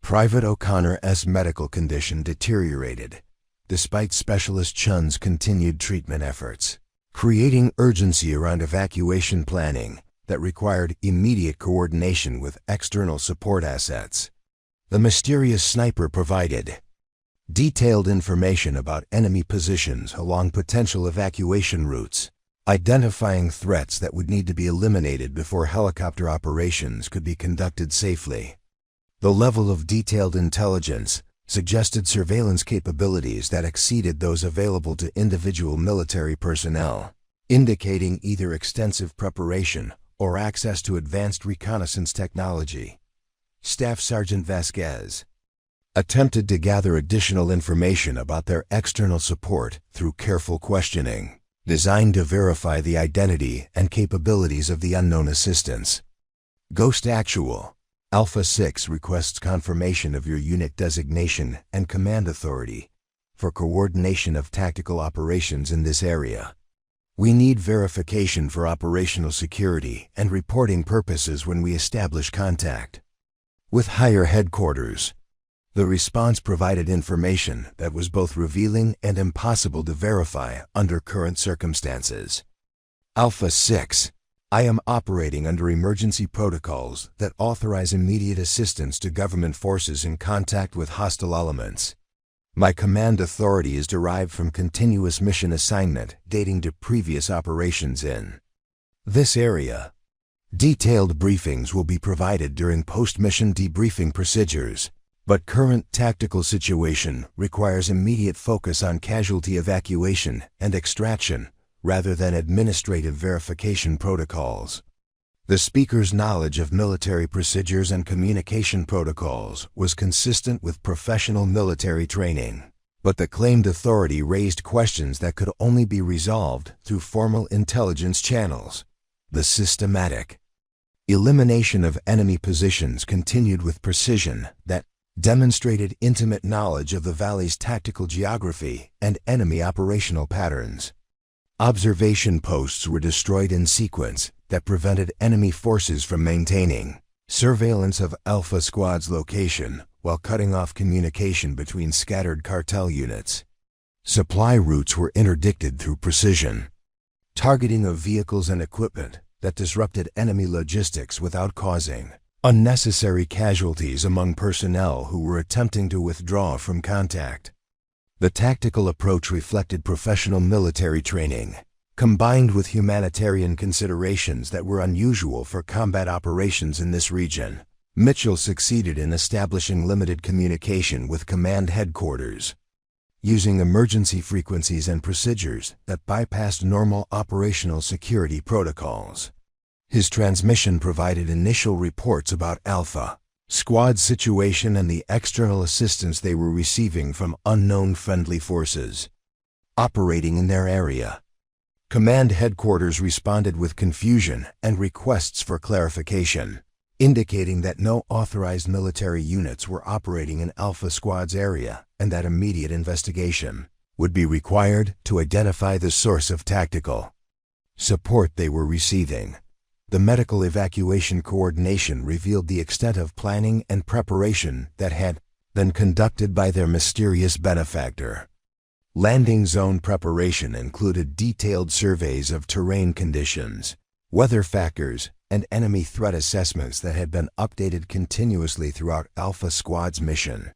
Private O'Connor's medical condition deteriorated despite Specialist Chun's continued treatment efforts, creating urgency around evacuation planning that required immediate coordination with external support assets. The mysterious sniper provided Detailed information about enemy positions along potential evacuation routes, identifying threats that would need to be eliminated before helicopter operations could be conducted safely. The level of detailed intelligence suggested surveillance capabilities that exceeded those available to individual military personnel, indicating either extensive preparation or access to advanced reconnaissance technology. Staff Sergeant Vasquez attempted to gather additional information about their external support through careful questioning, designed to verify the identity and capabilities of the unknown assistants. Ghost Actual, Alpha 6 requests confirmation of your unit designation and command authority for coordination of tactical operations in this area. We need verification for operational security and reporting purposes when we establish contact. With higher headquarters, the response provided information that was both revealing and impossible to verify under current circumstances. Alpha 6, I am operating under emergency protocols that authorize immediate assistance to government forces in contact with hostile elements. My command authority is derived from continuous mission assignment dating to previous operations in this area. Detailed briefings will be provided during post-mission debriefing procedures, but current tactical situation requires immediate focus on casualty evacuation and extraction rather than administrative verification protocols. The speaker's knowledge of military procedures and communication protocols was consistent with professional military training, but the claimed authority raised questions that could only be resolved through formal intelligence channels. The systematic elimination of enemy positions continued with precision that demonstrated intimate knowledge of the valley's tactical geography and enemy operational patterns. Observation posts were destroyed in sequence that prevented enemy forces from maintaining surveillance of Alpha Squad's location while cutting off communication between scattered cartel units. Supply routes were interdicted through precision targeting of vehicles and equipment that disrupted enemy logistics without causing unnecessary casualties among personnel who were attempting to withdraw from contact. The tactical approach reflected professional military training, combined with humanitarian considerations that were unusual for combat operations in this region. Mitchell succeeded in establishing limited communication with command headquarters, using emergency frequencies and procedures that bypassed normal operational security protocols. His transmission provided initial reports about Alpha Squad's situation and the external assistance they were receiving from unknown friendly forces operating in their area. Command headquarters responded with confusion and requests for clarification, indicating that no authorized military units were operating in Alpha Squad's area and that immediate investigation would be required to identify the source of tactical support they were receiving. The medical evacuation coordination revealed the extent of planning and preparation that had been conducted by their mysterious benefactor. Landing zone preparation included detailed surveys of terrain conditions, weather factors, and enemy threat assessments that had been updated continuously throughout Alpha Squad's mission.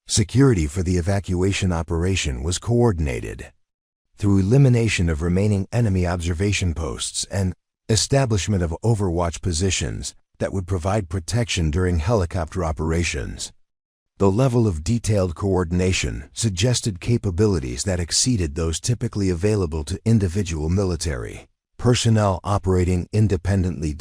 Security for the evacuation operation was coordinated through elimination of remaining enemy observation posts and establishment of overwatch positions that would provide protection during helicopter operations. The level of detailed coordination suggested capabilities that exceeded those typically available to individual military personnel operating independently.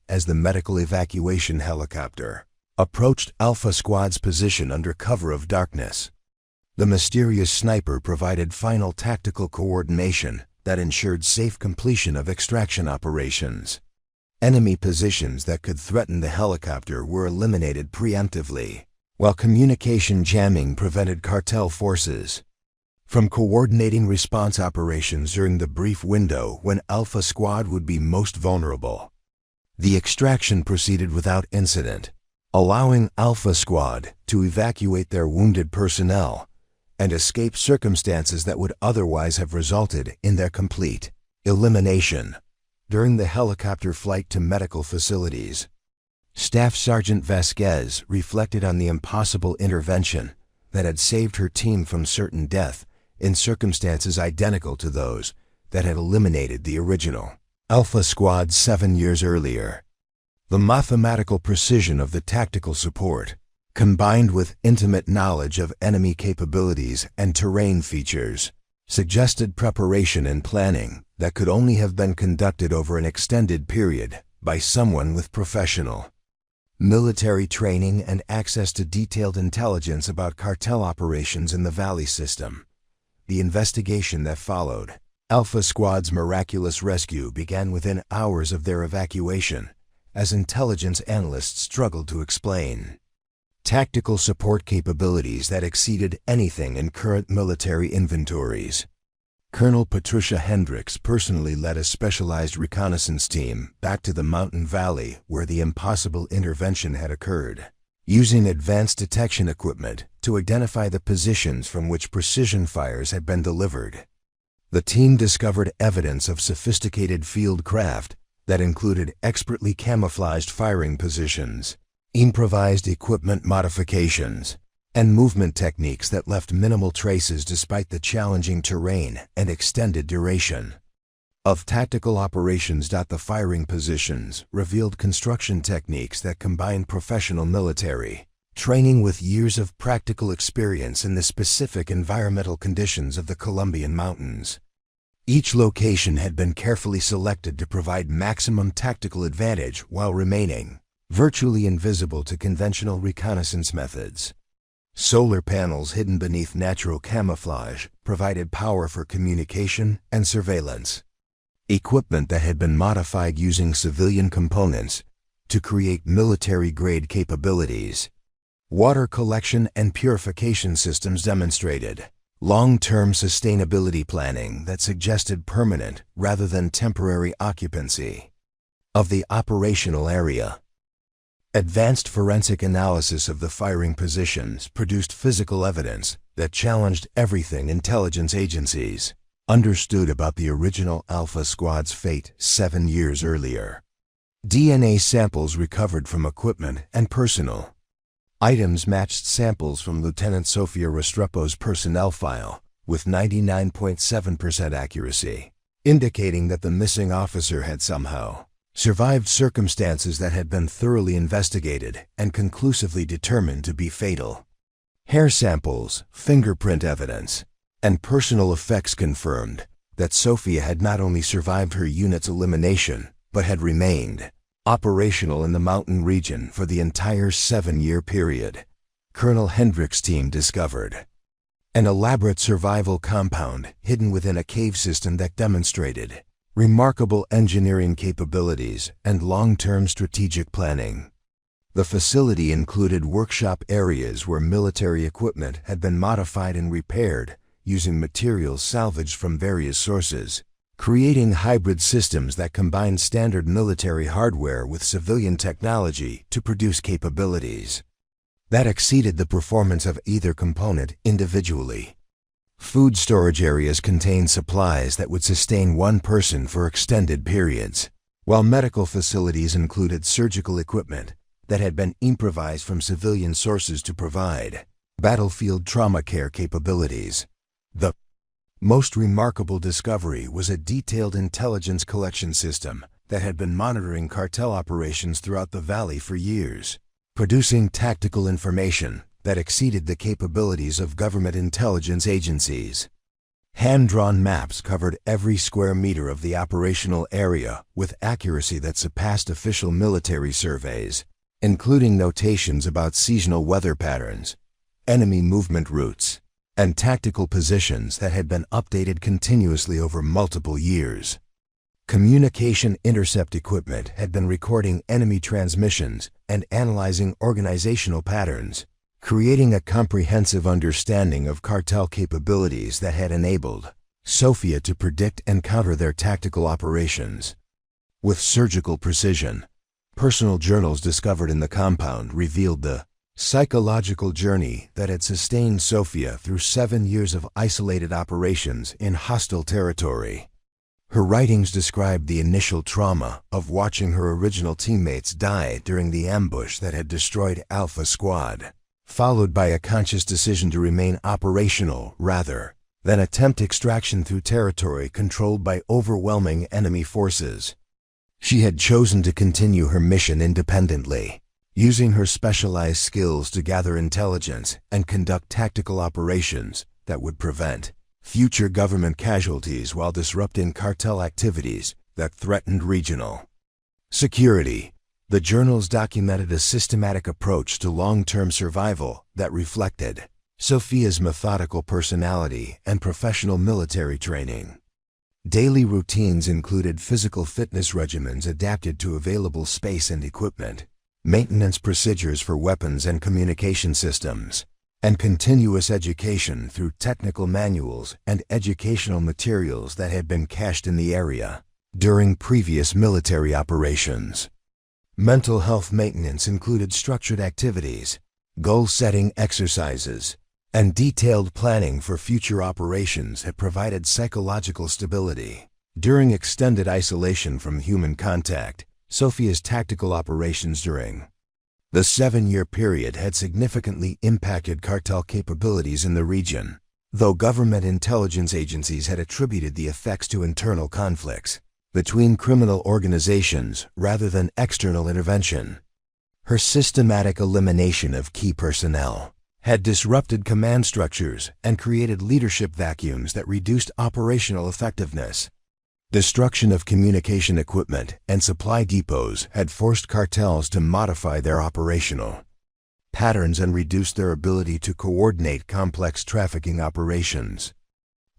As the medical evacuation helicopter approached Alpha Squad's position under cover of darkness, the mysterious sniper provided final tactical coordination that ensured safe completion of extraction operations. Enemy positions that could threaten the helicopter were eliminated preemptively, while communication jamming prevented cartel forces from coordinating response operations during the brief window when Alpha Squad would be most vulnerable. The extraction proceeded without incident, allowing Alpha Squad to evacuate their wounded personnel and escape circumstances that would otherwise have resulted in their complete elimination during the helicopter flight to medical facilities. Staff Sergeant Vasquez reflected on the impossible intervention that had saved her team from certain death in circumstances identical to those that had eliminated the original Alpha Squad 7 years earlier. The mathematical precision of the tactical support, combined with intimate knowledge of enemy capabilities and terrain features, suggested preparation and planning that could only have been conducted over an extended period by someone with professional military training and access to detailed intelligence about cartel operations in the Valley system. The investigation that followed Alpha Squad's miraculous rescue began within hours of their evacuation, as intelligence analysts struggled to explain tactical support capabilities that exceeded anything in current military inventories. Colonel Patricia Hendricks personally led a specialized reconnaissance team back to the mountain valley where the impossible intervention had occurred, using advanced detection equipment to identify the positions from which precision fires had been delivered. The team discovered evidence of sophisticated field craft that included expertly camouflaged firing positions, improvised equipment modifications, and movement techniques that left minimal traces despite the challenging terrain and extended duration of tactical operations. The firing positions revealed construction techniques that combined professional military training with years of practical experience in the specific environmental conditions of the Colombian mountains. Each location had been carefully selected to provide maximum tactical advantage while remaining virtually invisible to conventional reconnaissance methods. Solar panels hidden beneath natural camouflage provided power for communication and surveillance. Equipment that had been modified using civilian components to create military-grade capabilities. Water collection and purification systems demonstrated long-term sustainability planning that suggested permanent rather than temporary occupancy of the operational area. Advanced forensic analysis of the firing positions produced physical evidence that challenged everything intelligence agencies understood about the original Alpha Squad's fate 7 years earlier. DNA samples recovered from equipment and personal items matched samples from Lieutenant Sofia Restrepo's personnel file with 99.7% accuracy, indicating that the missing officer had somehow survived circumstances that had been thoroughly investigated and conclusively determined to be fatal. Hair samples, fingerprint evidence, and personal effects confirmed that Sofia had not only survived her unit's elimination, but had remained operational in the mountain region for the entire 7-year period. Colonel Hendricks' team discovered an elaborate survival compound hidden within a cave system that demonstrated remarkable engineering capabilities and long-term strategic planning. The facility included workshop areas where military equipment had been modified and repaired using materials salvaged from various sources, creating hybrid systems that combined standard military hardware with civilian technology to produce capabilities that exceeded the performance of either component individually. Food storage areas contained supplies that would sustain one person for extended periods, while medical facilities included surgical equipment that had been improvised from civilian sources to provide battlefield trauma care capabilities. The most remarkable discovery was a detailed intelligence collection system that had been monitoring cartel operations throughout the valley for years, producing tactical information that exceeded the capabilities of government intelligence agencies. Hand-drawn maps covered every square meter of the operational area with accuracy that surpassed official military surveys, including notations about seasonal weather patterns, enemy movement routes, and tactical positions that had been updated continuously over multiple years. Communication intercept equipment had been recording enemy transmissions and analyzing organizational patterns, creating a comprehensive understanding of cartel capabilities that had enabled Sofia to predict and counter their tactical operations. With surgical precision, personal journals discovered in the compound revealed the psychological journey that had sustained Sofia through 7 years of isolated operations in hostile territory. Her writings described the initial trauma of watching her original teammates die during the ambush that had destroyed Alpha Squad. followed by a conscious decision to remain operational rather than attempt extraction through territory controlled by overwhelming enemy forces. She had chosen to continue her mission independently, using her specialized skills to gather intelligence and conduct tactical operations that would prevent future government casualties while disrupting cartel activities that threatened regional security. The journals documented a systematic approach to long-term survival that reflected Sofia's methodical personality and professional military training. Daily routines included physical fitness regimens adapted to available space and equipment, maintenance procedures for weapons and communication systems, and continuous education through technical manuals and educational materials that had been cached in the area during previous military operations. Mental health maintenance included structured activities, goal-setting exercises, and detailed planning for future operations that provided psychological stability. During extended isolation from human contact, Sofia's tactical operations during the 7-year period had significantly impacted cartel capabilities in the region, though government intelligence agencies had attributed the effects to internal conflicts between criminal organizations rather than external intervention. Her systematic elimination of key personnel had disrupted command structures and created leadership vacuums that reduced operational effectiveness. Destruction of communication equipment and supply depots had forced cartels to modify their operational patterns and reduced their ability to coordinate complex trafficking operations.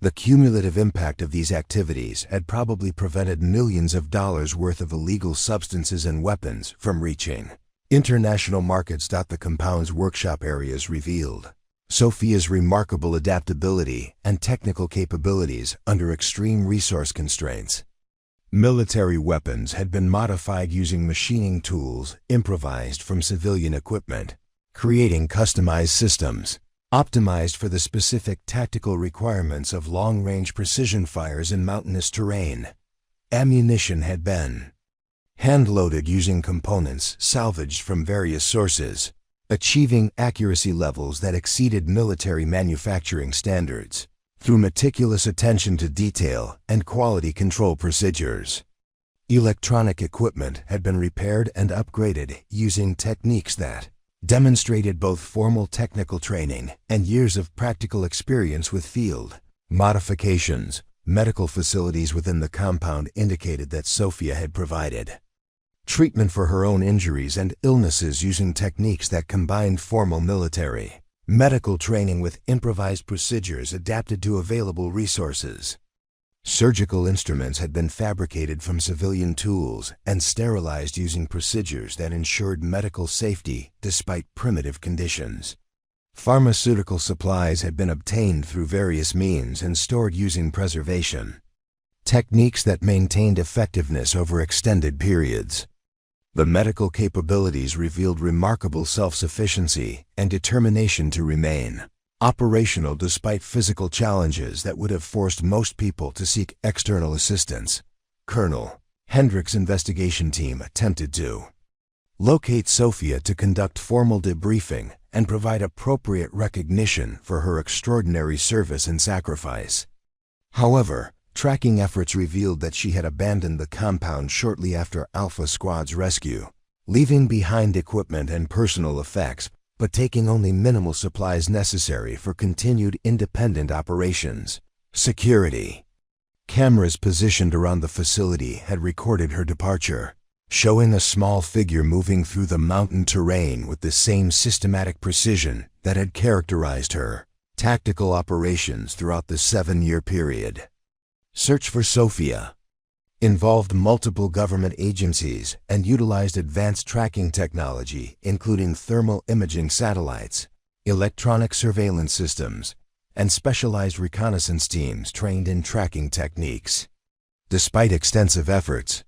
The cumulative impact of these activities had probably prevented millions of dollars worth of illegal substances and weapons from reaching international markets. The compound's workshop areas revealed Sofia's remarkable adaptability and technical capabilities under extreme resource constraints. Military weapons had been modified using machining tools improvised from civilian equipment, creating customized systems optimized for the specific tactical requirements of long-range precision fires in mountainous terrain. Ammunition had been hand-loaded using components salvaged from various sources, achieving accuracy levels that exceeded military manufacturing standards through meticulous attention to detail and quality control procedures. Electronic equipment had been repaired and upgraded using techniques that demonstrated both formal technical training and years of practical experience with field modifications. Medical facilities within the compound indicated that Sofia had provided treatment for her own injuries and illnesses using techniques that combined formal military medical training with improvised procedures adapted to available resources. Surgical instruments had been fabricated from civilian tools and sterilized using procedures that ensured medical safety despite primitive conditions. Pharmaceutical supplies had been obtained through various means and stored using preservation techniques that maintained effectiveness over extended periods. The medical capabilities revealed remarkable self-sufficiency and determination to remain operational despite physical challenges that would have forced most people to seek external assistance. Colonel Hendrick's investigation team attempted to locate Sofia to conduct formal debriefing and provide appropriate recognition for her extraordinary service and sacrifice. However, tracking efforts revealed that she had abandoned the compound shortly after Alpha Squad's rescue, leaving behind equipment and personal effects, but taking only minimal supplies necessary for continued independent operations. Security cameras positioned around the facility had recorded her departure, showing a small figure moving through the mountain terrain with the same systematic precision that had characterized her tactical operations throughout the 7-year period. Search for Sofia involved multiple government agencies and utilized advanced tracking technology, including thermal imaging satellites, electronic surveillance systems, and specialized reconnaissance teams trained in tracking techniques. Despite extensive efforts,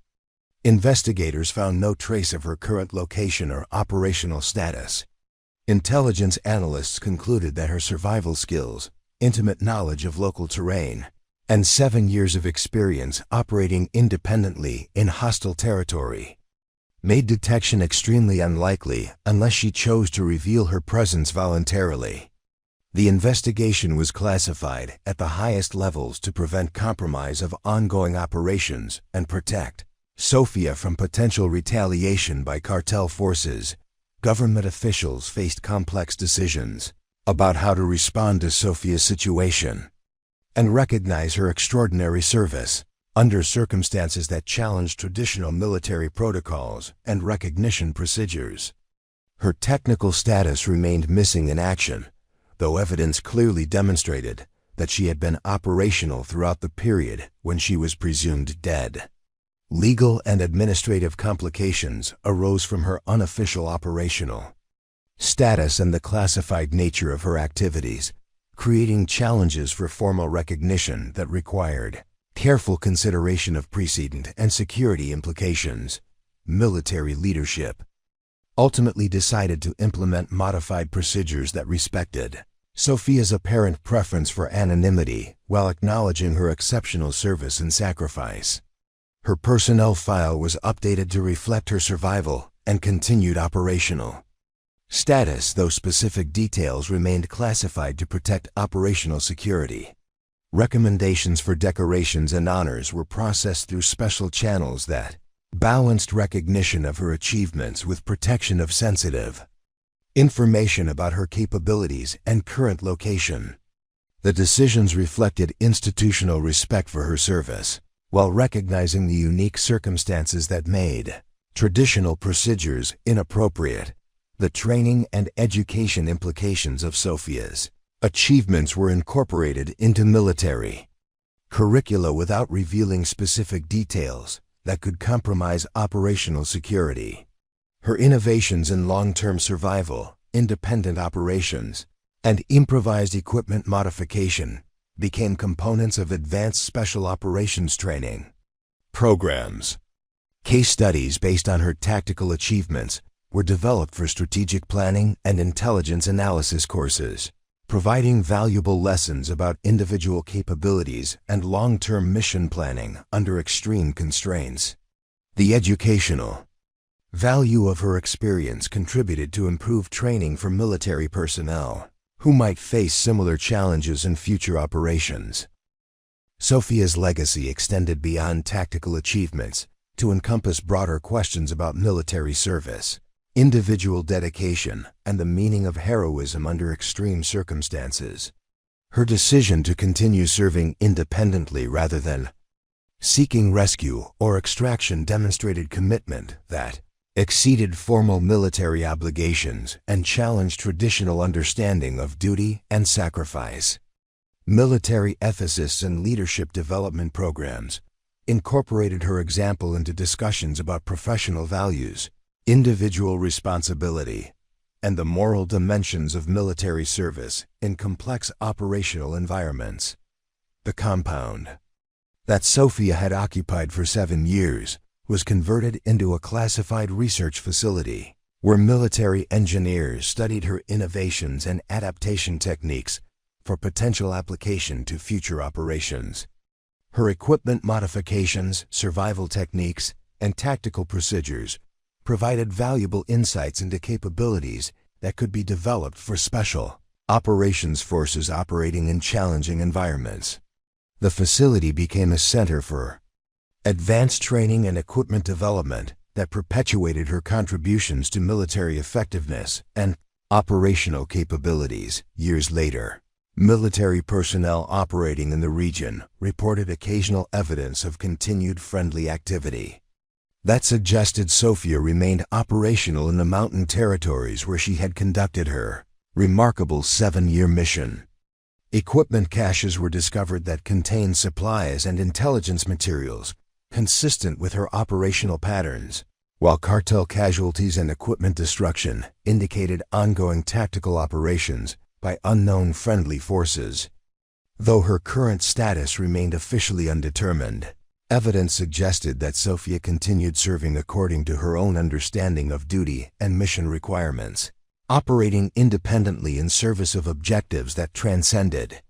investigators found no trace of her current location or operational status. Intelligence analysts concluded that her survival skills, intimate knowledge of local terrain, and 7 years of experience operating independently in hostile territory made detection extremely unlikely unless she chose to reveal her presence voluntarily. The investigation was classified at the highest levels to prevent compromise of ongoing operations and protect Sofia from potential retaliation by cartel forces. Government officials faced complex decisions about how to respond to Sofia's situation and recognize her extraordinary service under circumstances that challenged traditional military protocols and recognition procedures. Her technical status remained missing in action, though evidence clearly demonstrated that she had been operational throughout the period when she was presumed dead. Legal and administrative complications arose from her unofficial operational status and the classified nature of her activities, creating challenges for formal recognition that required careful consideration of precedent and security implications. Military leadership ultimately decided to implement modified procedures that respected Sofia's apparent preference for anonymity while acknowledging her exceptional service and sacrifice. Her personnel file was updated to reflect her survival and continued operational status, though specific details remained classified to protect operational security. Recommendations for decorations and honors were processed through special channels that balanced recognition of her achievements with protection of sensitive information about her capabilities and current location. The decisions reflected institutional respect for her service, while recognizing the unique circumstances that made traditional procedures inappropriate. The training and education implications of Sofia's achievements were incorporated into military curricula without revealing specific details that could compromise operational security. Her innovations in long-term survival, independent operations, and improvised equipment modification became components of advanced special operations training programs. Case studies based on her tactical achievements were developed for strategic planning and intelligence analysis courses, providing valuable lessons about individual capabilities and long-term mission planning under extreme constraints. The educational value of her experience contributed to improved training for military personnel who might face similar challenges in future operations. Sofia's legacy extended beyond tactical achievements to encompass broader questions about military service, individual dedication, and the meaning of heroism under extreme circumstances. Her decision to continue serving independently rather than seeking rescue or extraction demonstrated commitment that exceeded formal military obligations and challenged traditional understanding of duty and sacrifice. Military ethicists and leadership development programs incorporated her example into discussions about professional values, individual responsibility, and the moral dimensions of military service in complex operational environments. The compound that Sofia had occupied for 7 years was converted into a classified research facility where military engineers studied her innovations and adaptation techniques for potential application to future operations. Her equipment modifications, survival techniques, and tactical procedures provided valuable insights into capabilities that could be developed for special operations forces operating in challenging environments. The facility became a center for advanced training and equipment development that perpetuated her contributions to military effectiveness and operational capabilities. Years later, military personnel operating in the region reported occasional evidence of continued friendly activity that suggested Sofia remained operational in the mountain territories where she had conducted her remarkable 7-year mission. Equipment caches were discovered that contained supplies and intelligence materials consistent with her operational patterns, while cartel casualties and equipment destruction indicated ongoing tactical operations by unknown friendly forces. Though her current status remained officially undetermined, evidence suggested that Sofia continued serving according to her own understanding of duty and mission requirements, operating independently in service of objectives that transcended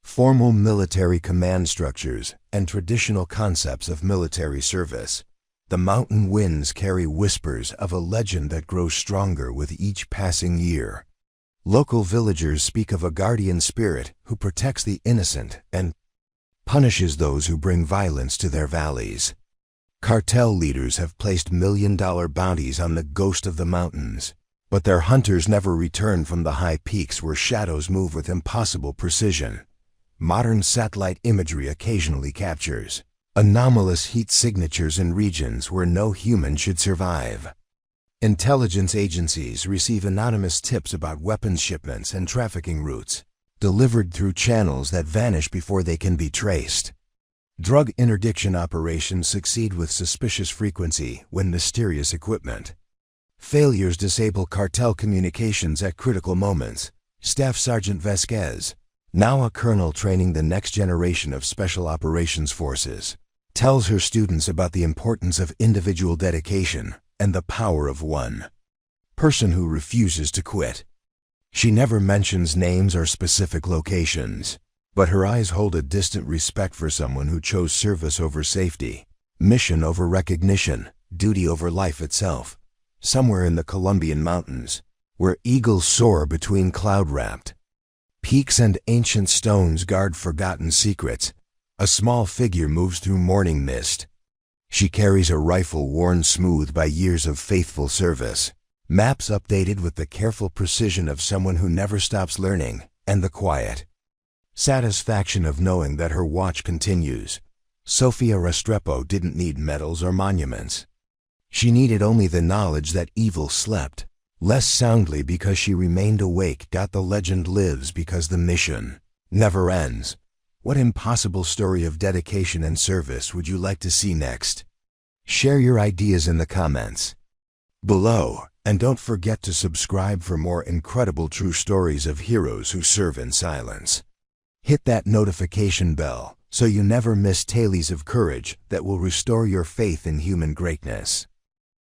formal military command structures and traditional concepts of military service. The mountain winds carry whispers of a legend that grows stronger with each passing year. Local villagers speak of a guardian spirit who protects the innocent and punishes those who bring violence to their valleys. Cartel leaders have placed million-dollar bounties on the ghost of the mountains, but their hunters never return from the high peaks where shadows move with impossible precision. Modern satellite imagery occasionally captures anomalous heat signatures in regions where no human should survive. Intelligence agencies receive anonymous tips about weapons shipments and trafficking routes, delivered through channels that vanish before they can be traced. Drug interdiction operations succeed with suspicious frequency when mysterious equipment failures disable cartel communications at critical moments. Staff Sergeant Vasquez, now a colonel training the next generation of Special Operations Forces, tells her students about the importance of individual dedication and the power of one person who refuses to quit. She never mentions names or specific locations, but her eyes hold a distant respect for someone who chose service over safety, mission over recognition, duty over life itself. Somewhere in the Colombian mountains, where eagles soar between cloud-wrapped peaks and ancient stones guard forgotten secrets, a small figure moves through morning mist. She carries a rifle worn smooth by years of faithful service, maps updated with the careful precision of someone who never stops learning, and the quiet satisfaction of knowing that her watch continues. Sofia Restrepo didn't need medals or monuments. She needed only the knowledge that evil slept less soundly because she remained awake. The legend lives because the mission never ends. What impossible story of dedication and service would you like to see next? Share your ideas in the comments below, and don't forget to subscribe for more incredible true stories of heroes who serve in silence. Hit that notification bell so you never miss tales of courage that will restore your faith in human greatness.